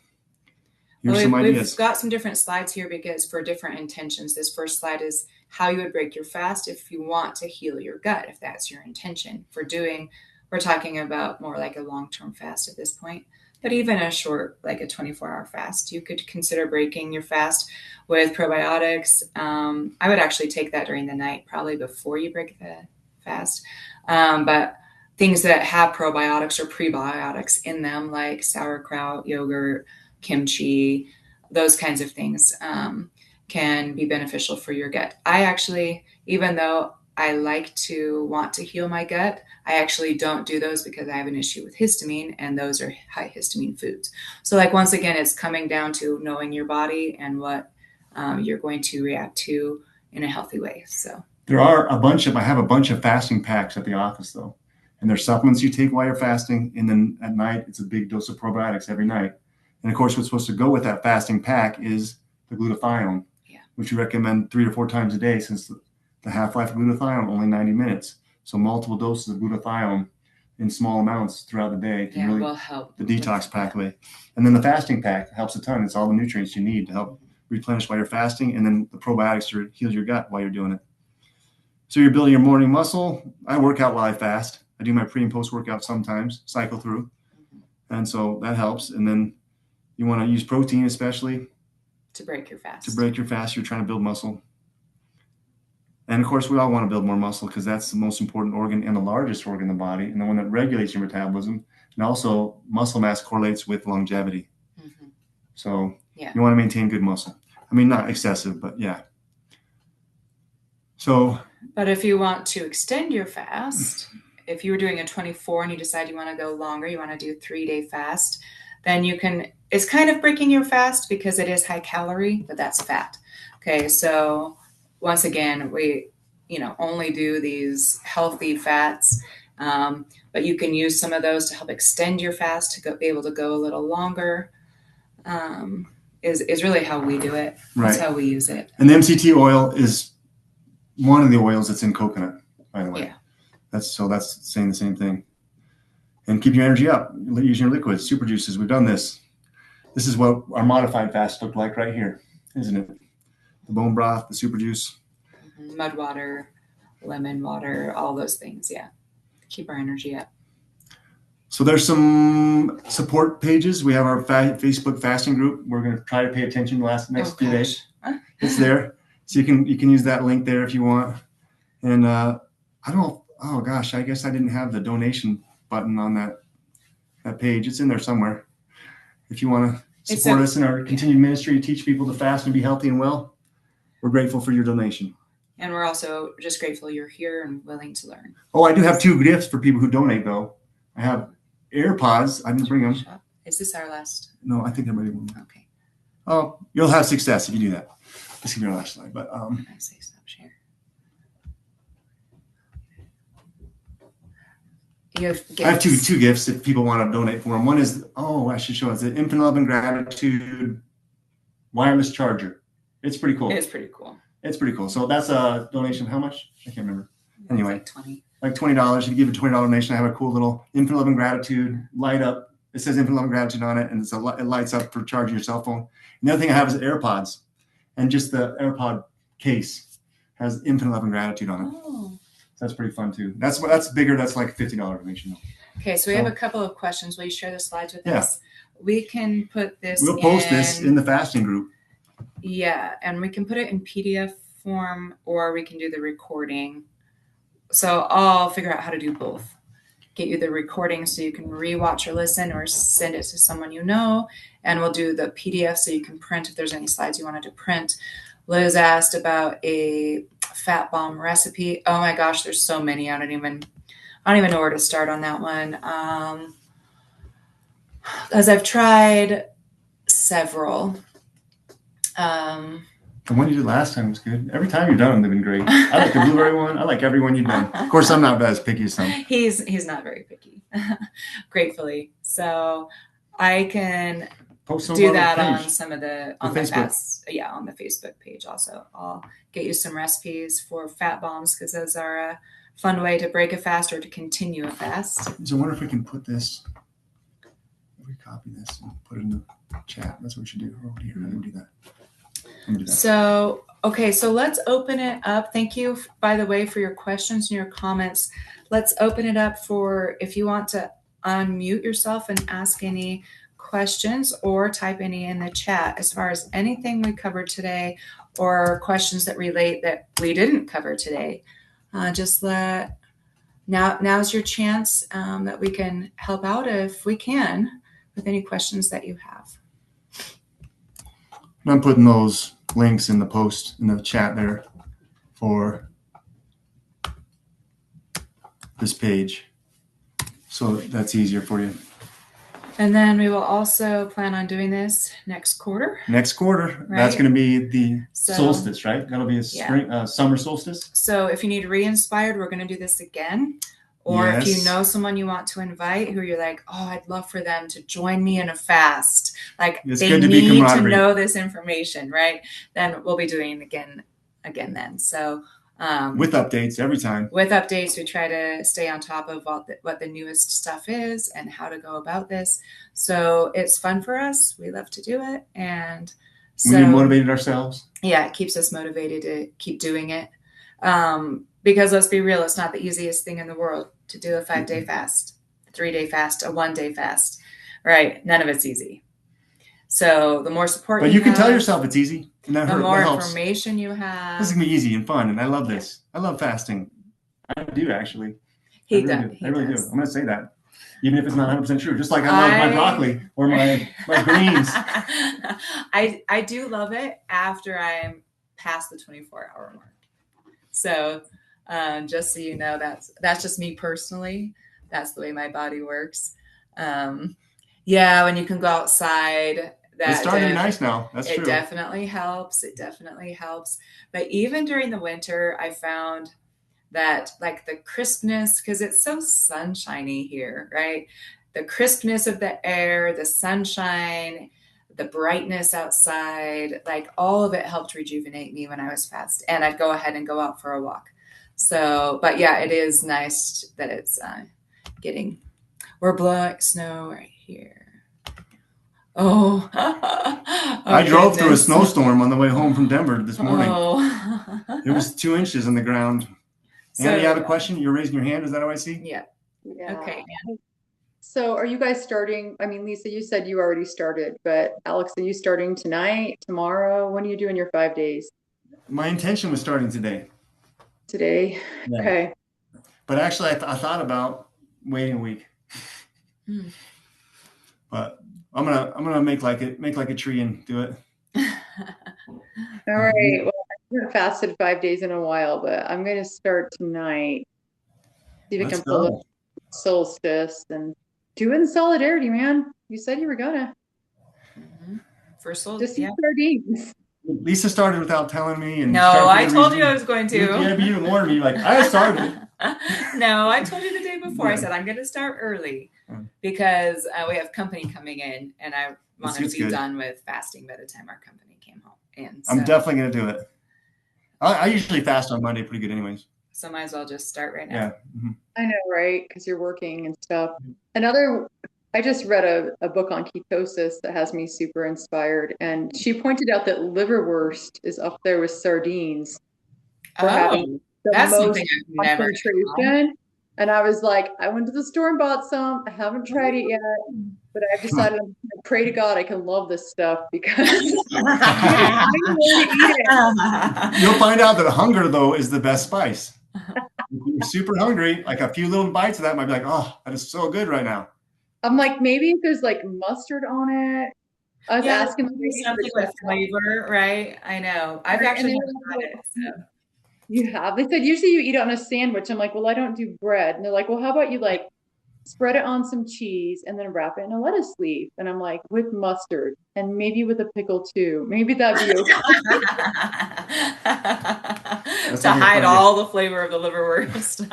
[SPEAKER 1] Here's some ideas.
[SPEAKER 2] We've got some different slides here because for different intentions. This first slide is how you would break your fast if you want to heal your gut, if that's your intention. We're talking about more like a long-term fast at this point, but even a short, like a 24-hour fast, you could consider breaking your fast with probiotics. I would actually take that during the night, probably before you break the fast. But things that have probiotics or prebiotics in them, like sauerkraut, yogurt, kimchi, those kinds of things can be beneficial for your gut. I actually, even though I like to want to heal my gut, I actually don't do those because I have an issue with histamine, and those are high histamine foods. So once again, it's coming down to knowing your body and what you're going to react to in a healthy way. So
[SPEAKER 1] I have a bunch of fasting packs at the office though. And there's supplements you take while you're fasting. And then at night, it's a big dose of probiotics every night. And of course, what's supposed to go with that fasting pack is the glutathione, which we recommend 3 to 4 times a day, since the half-life of glutathione only 90 minutes. So multiple doses of glutathione in small amounts throughout the day can really
[SPEAKER 2] will help
[SPEAKER 1] the detox pathway. And then the fasting pack helps a ton. It's all the nutrients you need to help replenish while you're fasting. And then the probiotics to heal your gut while you're doing it. So you're building your morning muscle. I work out while I fast. I do my pre and post workout sometimes, cycle through. And so that helps. And then you want to use protein, especially
[SPEAKER 2] to break your fast.
[SPEAKER 1] You're trying to build muscle. And of course, we all want to build more muscle because that's the most important organ and the largest organ in the body, and the one that regulates your metabolism. And also muscle mass correlates with longevity. Mm-hmm. So you want to maintain good muscle. I mean, not excessive, but yeah. So.
[SPEAKER 2] But if you want to extend your fast, if you were doing a 24 and you decide you want to go longer, you want to do a 3-day fast, then you can, it's kind of breaking your fast because it is high calorie, but that's fat. Okay. So once again, we, only do these healthy fats But you can use some of those to help extend your fast to be able to go a little longer. Is really how we do it. That's how we use it.
[SPEAKER 1] And the MCT oil is one of the oils that's in coconut, by the way.
[SPEAKER 2] Yeah.
[SPEAKER 1] That's saying the same thing. And keep your energy up using your liquids, super juices. We've done this. This is what our modified fast looked like right here, isn't it? The bone broth, the super juice.
[SPEAKER 2] Mud water, lemon water, all those things. Yeah. Keep our energy up.
[SPEAKER 1] So there's some support pages. We have our Facebook fasting group. We're going to try to pay attention the next few days. It's there. So you can use that link there if you want. And I don't know. Oh gosh, I guess I didn't have the donation button on that page. It's in there somewhere. If you want to support us in our continued ministry to teach people to fast and be healthy and well, we're grateful for your donation.
[SPEAKER 2] And we're also just grateful you're here and willing to learn.
[SPEAKER 1] Oh, I do have 2 gifts for people who donate, though. I have AirPods. I didn't bring them.
[SPEAKER 2] Is this our last?
[SPEAKER 1] No, I think I'm ready.
[SPEAKER 2] Okay.
[SPEAKER 1] Oh, you'll have success if you do that. This can be our last slide. But
[SPEAKER 2] I say stop share. You have gifts.
[SPEAKER 1] I have two gifts if people want to donate for them. One is, I should show it. It's the Infinite Love and Gratitude wireless charger. It's pretty cool.
[SPEAKER 2] It's pretty cool.
[SPEAKER 1] It's pretty cool. So that's a donation. How much? I can't remember. Anyway,
[SPEAKER 2] like
[SPEAKER 1] $20. If you give a $20 donation, I have a cool little Infinite Love and Gratitude light up. It says Infinite Love and Gratitude on it, and it lights up for charging your cell phone. And the other thing I have is AirPods, and just the AirPod case has Infinite Love and Gratitude on it.
[SPEAKER 2] Oh.
[SPEAKER 1] So that's pretty fun too. That's bigger. That's like $50 donation.
[SPEAKER 2] Okay, so we have a couple of questions. Will you share the slides with us? We can put this.
[SPEAKER 1] We'll post this in the fasting group.
[SPEAKER 2] Yeah, and we can put it in PDF form, or we can do the recording. So I'll figure out how to do both. Get you the recording so you can rewatch or listen, or send it to someone you know. And we'll do the PDF so you can print if there's any slides you wanted to print. Liz asked about a fat bomb recipe. Oh my gosh, there's so many. I don't even know where to start on that one. As I've tried several.
[SPEAKER 1] The one you did last time was good. Every time you've done them, they've been great. I like the blueberry one. I like every one you've done. Of course, I'm not as picky as some.
[SPEAKER 2] He's not very picky, gratefully. So I can do that on some of on the Facebook page. Also, I'll get you some recipes for fat bombs because those are a fun way to break a fast or to continue a fast.
[SPEAKER 1] So I wonder if we can put this. If we copy this and put it in the chat. That's what we should do. Oh dear, I'm gonna do that.
[SPEAKER 2] So, okay, so let's open it up. Thank you, by the way, for your questions and your comments. Let's open it up for if you want to unmute yourself and ask any questions or type any in the chat as far as anything we covered today or questions that relate that we didn't cover today. Now's your chance that we can help out if we can with any questions that you have.
[SPEAKER 1] I'm putting those links in the post in the chat there for this page. So that's easier for you.
[SPEAKER 2] And then we will also plan on doing this next quarter.
[SPEAKER 1] Next quarter. Right? That's going to be the solstice, right? That'll be a spring, summer solstice.
[SPEAKER 2] So if you need re-inspired, we're going to do this again. Or if you know someone you want to invite who you're like, oh, I'd love for them to join me in a fast. Like they need to know this information, right? Then we'll be doing again then. So
[SPEAKER 1] with updates every time.
[SPEAKER 2] With updates, we try to stay on top of what the newest stuff is and how to go about this. So it's fun for us. We love to do it. And so
[SPEAKER 1] we motivated ourselves.
[SPEAKER 2] Yeah, it keeps us motivated to keep doing it. Because let's be real, it's not the easiest thing in the world to do a 5-day fast, a 3-day fast, a 1-day fast, right? None of it's easy. So the more support
[SPEAKER 1] you can tell yourself it's easy. And
[SPEAKER 2] the more information you have.
[SPEAKER 1] This is going to be easy and fun. And I love this. I love fasting. I do, actually.
[SPEAKER 2] I
[SPEAKER 1] really do. I'm going to say that. Even if it's not 100% true. Just like I love my broccoli or my greens.
[SPEAKER 2] I do love it after I'm past the 24-hour mark. So just so you know, that's just me personally. That's the way my body works. When you can go outside.
[SPEAKER 1] It's starting to be nice now. That's true.
[SPEAKER 2] It definitely helps. But even during the winter, I found that like the crispness, because it's so sunshiny here, right? The crispness of the air, the sunshine, the brightness outside, like all of it helped rejuvenate me when I was fast. And I'd go ahead and go out for a walk. So, but yeah, it is nice that it's we're blowing snow right here. Oh,
[SPEAKER 1] I drove through a snowstorm on the way home from Denver this morning. It was 2 inches in the ground. Anna, you have a question? You're raising your hand. Is that how I see?
[SPEAKER 2] Yeah. Okay.
[SPEAKER 3] So are you guys starting? I mean, Lisa, you said you already started, but Alex, are you starting tonight, tomorrow? When are you doing your 5 days?
[SPEAKER 1] My intention was starting today.
[SPEAKER 3] Today? Yeah. Okay.
[SPEAKER 1] But actually, I thought about waiting a week. But I'm gonna make like a tree and do it.
[SPEAKER 3] All right. Well, I haven't fasted 5 days in a while, but I'm gonna start tonight. See if I can pull up solstice and do it in solidarity, man. You said you were gonna.
[SPEAKER 2] For solstice,
[SPEAKER 3] just sardines.
[SPEAKER 1] Lisa started without telling me, and
[SPEAKER 2] no, I told you I was going to.
[SPEAKER 1] Yeah, but you warned me. Like I started.
[SPEAKER 2] No, I told you the day before. I said I'm going to start early because we have company coming in, and I wanted to be done with fasting by the time our company came home. And so,
[SPEAKER 1] I'm definitely going to do it. I usually fast on Monday pretty good, anyways.
[SPEAKER 2] So might as well just start right now.
[SPEAKER 1] Yeah.
[SPEAKER 3] Mm-hmm. I know, right? Because you're working and stuff. I just read a book on ketosis that has me super inspired. And she pointed out that liverwurst is up there with sardines for having the most concentration. And I was like, I went to the store and bought some. I haven't tried it yet, but I've decided I'm going to pray to God I can love this stuff because
[SPEAKER 1] you'll find out that hunger, though, is the best spice. If you're super hungry, like a few little bites of that might be like, oh, that is so good right now.
[SPEAKER 3] I'm like, maybe if there's like mustard on it. I was asking
[SPEAKER 2] something with flavor, right? I know. I've actually never had it. So.
[SPEAKER 3] You have? They said usually you eat it on a sandwich. I'm like, well, I don't do bread. And they're like, well, how about you like spread it on some cheese and then wrap it in a lettuce leaf? And I'm like, with mustard and maybe with a pickle too. Maybe that'd be okay.
[SPEAKER 2] To hide all the flavor of the liverwurst.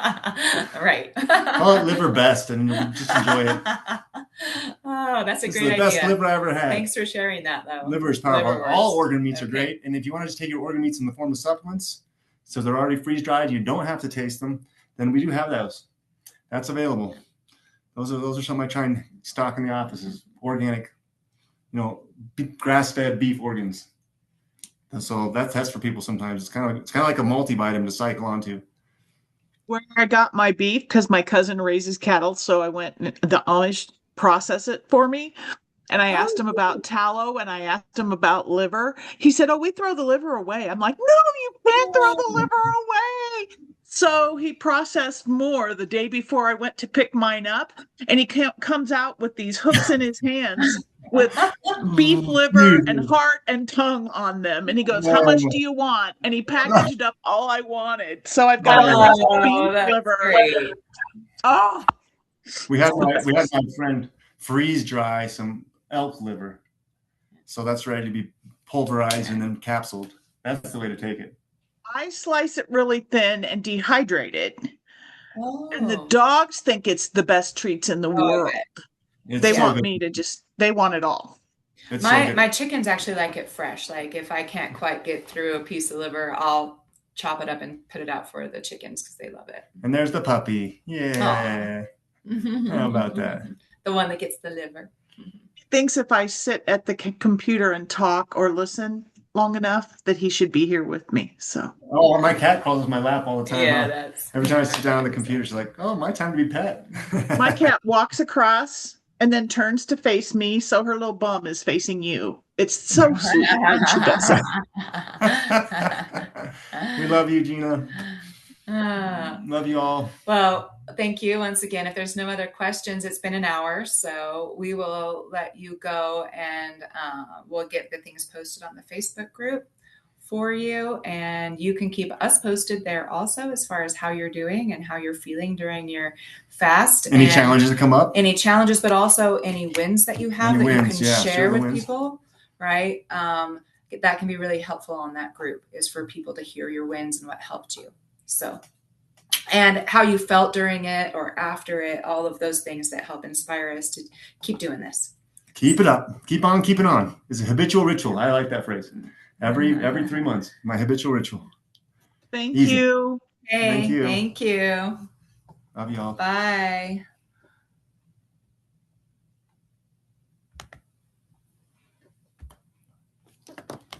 [SPEAKER 2] Right.
[SPEAKER 1] Call it liver best and you'll just enjoy it.
[SPEAKER 2] Oh, that's a great idea.
[SPEAKER 1] It's the best liver I ever had.
[SPEAKER 2] Thanks for sharing that, though.
[SPEAKER 1] Liver is powerful. Liverwurst. All organ meats are great. And if you want to just take your organ meats in the form of supplements, so they're already freeze dried, you don't have to taste them, then we do have those. That's available. Those are some I try and stock in the offices. Organic, grass-fed beef organs. And so that's for people sometimes. It's kind of like a multivitamin to cycle onto.
[SPEAKER 4] Where I got my beef, because my cousin raises cattle, so I went the Amish process it for me. And I asked him about tallow and I asked him about liver. He said, oh, we throw the liver away. I'm like, no, you can't throw the liver away. So he processed more the day before I went to pick mine up. And he comes out with these hooks in his hands with beef liver and heart and tongue on them. And he goes, how much do you want? And he packaged up all I wanted. So I've got beef liver.
[SPEAKER 2] Great.
[SPEAKER 4] Oh,
[SPEAKER 1] we had my friend freeze dry some elk liver, so that's ready to be pulverized and then capsuled. That's the way to take it.
[SPEAKER 4] I slice it really thin and dehydrate it, and the dogs think it's the best treats in the world. They want me to they want it all.
[SPEAKER 2] My chickens actually like it fresh. Like if I can't quite get through a piece of liver, I'll chop it up and put it out for the chickens because they love it.
[SPEAKER 1] And there's the puppy. Yeah. How about that?
[SPEAKER 2] The one that gets the liver.
[SPEAKER 4] Thinks if I sit at the computer and talk or listen long enough that he should be here with me. So.
[SPEAKER 1] Oh, my cat crawls in my lap all the time.
[SPEAKER 2] Yeah, that's.
[SPEAKER 1] Every time I sit down on the computer, she's like, "Oh, my time to be pet."
[SPEAKER 4] My cat walks across and then turns to face me, so her little bum is facing you. It's so sweet when she does that.
[SPEAKER 1] We love you, Gina. Love you all.
[SPEAKER 2] Well, thank you once again. If there's no other questions, it's been an hour, so we will let you go and we'll get the things posted on the Facebook group for you. And you can keep us posted there also as far as how you're doing and how you're feeling during your fast.
[SPEAKER 1] Any challenges that come up?
[SPEAKER 2] Any challenges, but also any wins that you have you can share with people, right? That can be really helpful on that group is for people to hear your wins and what helped you. So and how you felt during it or after it, all of those things that help inspire us to keep doing this.
[SPEAKER 1] Keep it up. Keep on keeping on. It's a habitual ritual. I like that phrase. Every 3 months, my habitual ritual.
[SPEAKER 4] Thank
[SPEAKER 1] Easy.
[SPEAKER 4] you.
[SPEAKER 2] Hey,
[SPEAKER 1] Thank you.
[SPEAKER 2] thank you.
[SPEAKER 1] Love y'all.
[SPEAKER 2] Bye.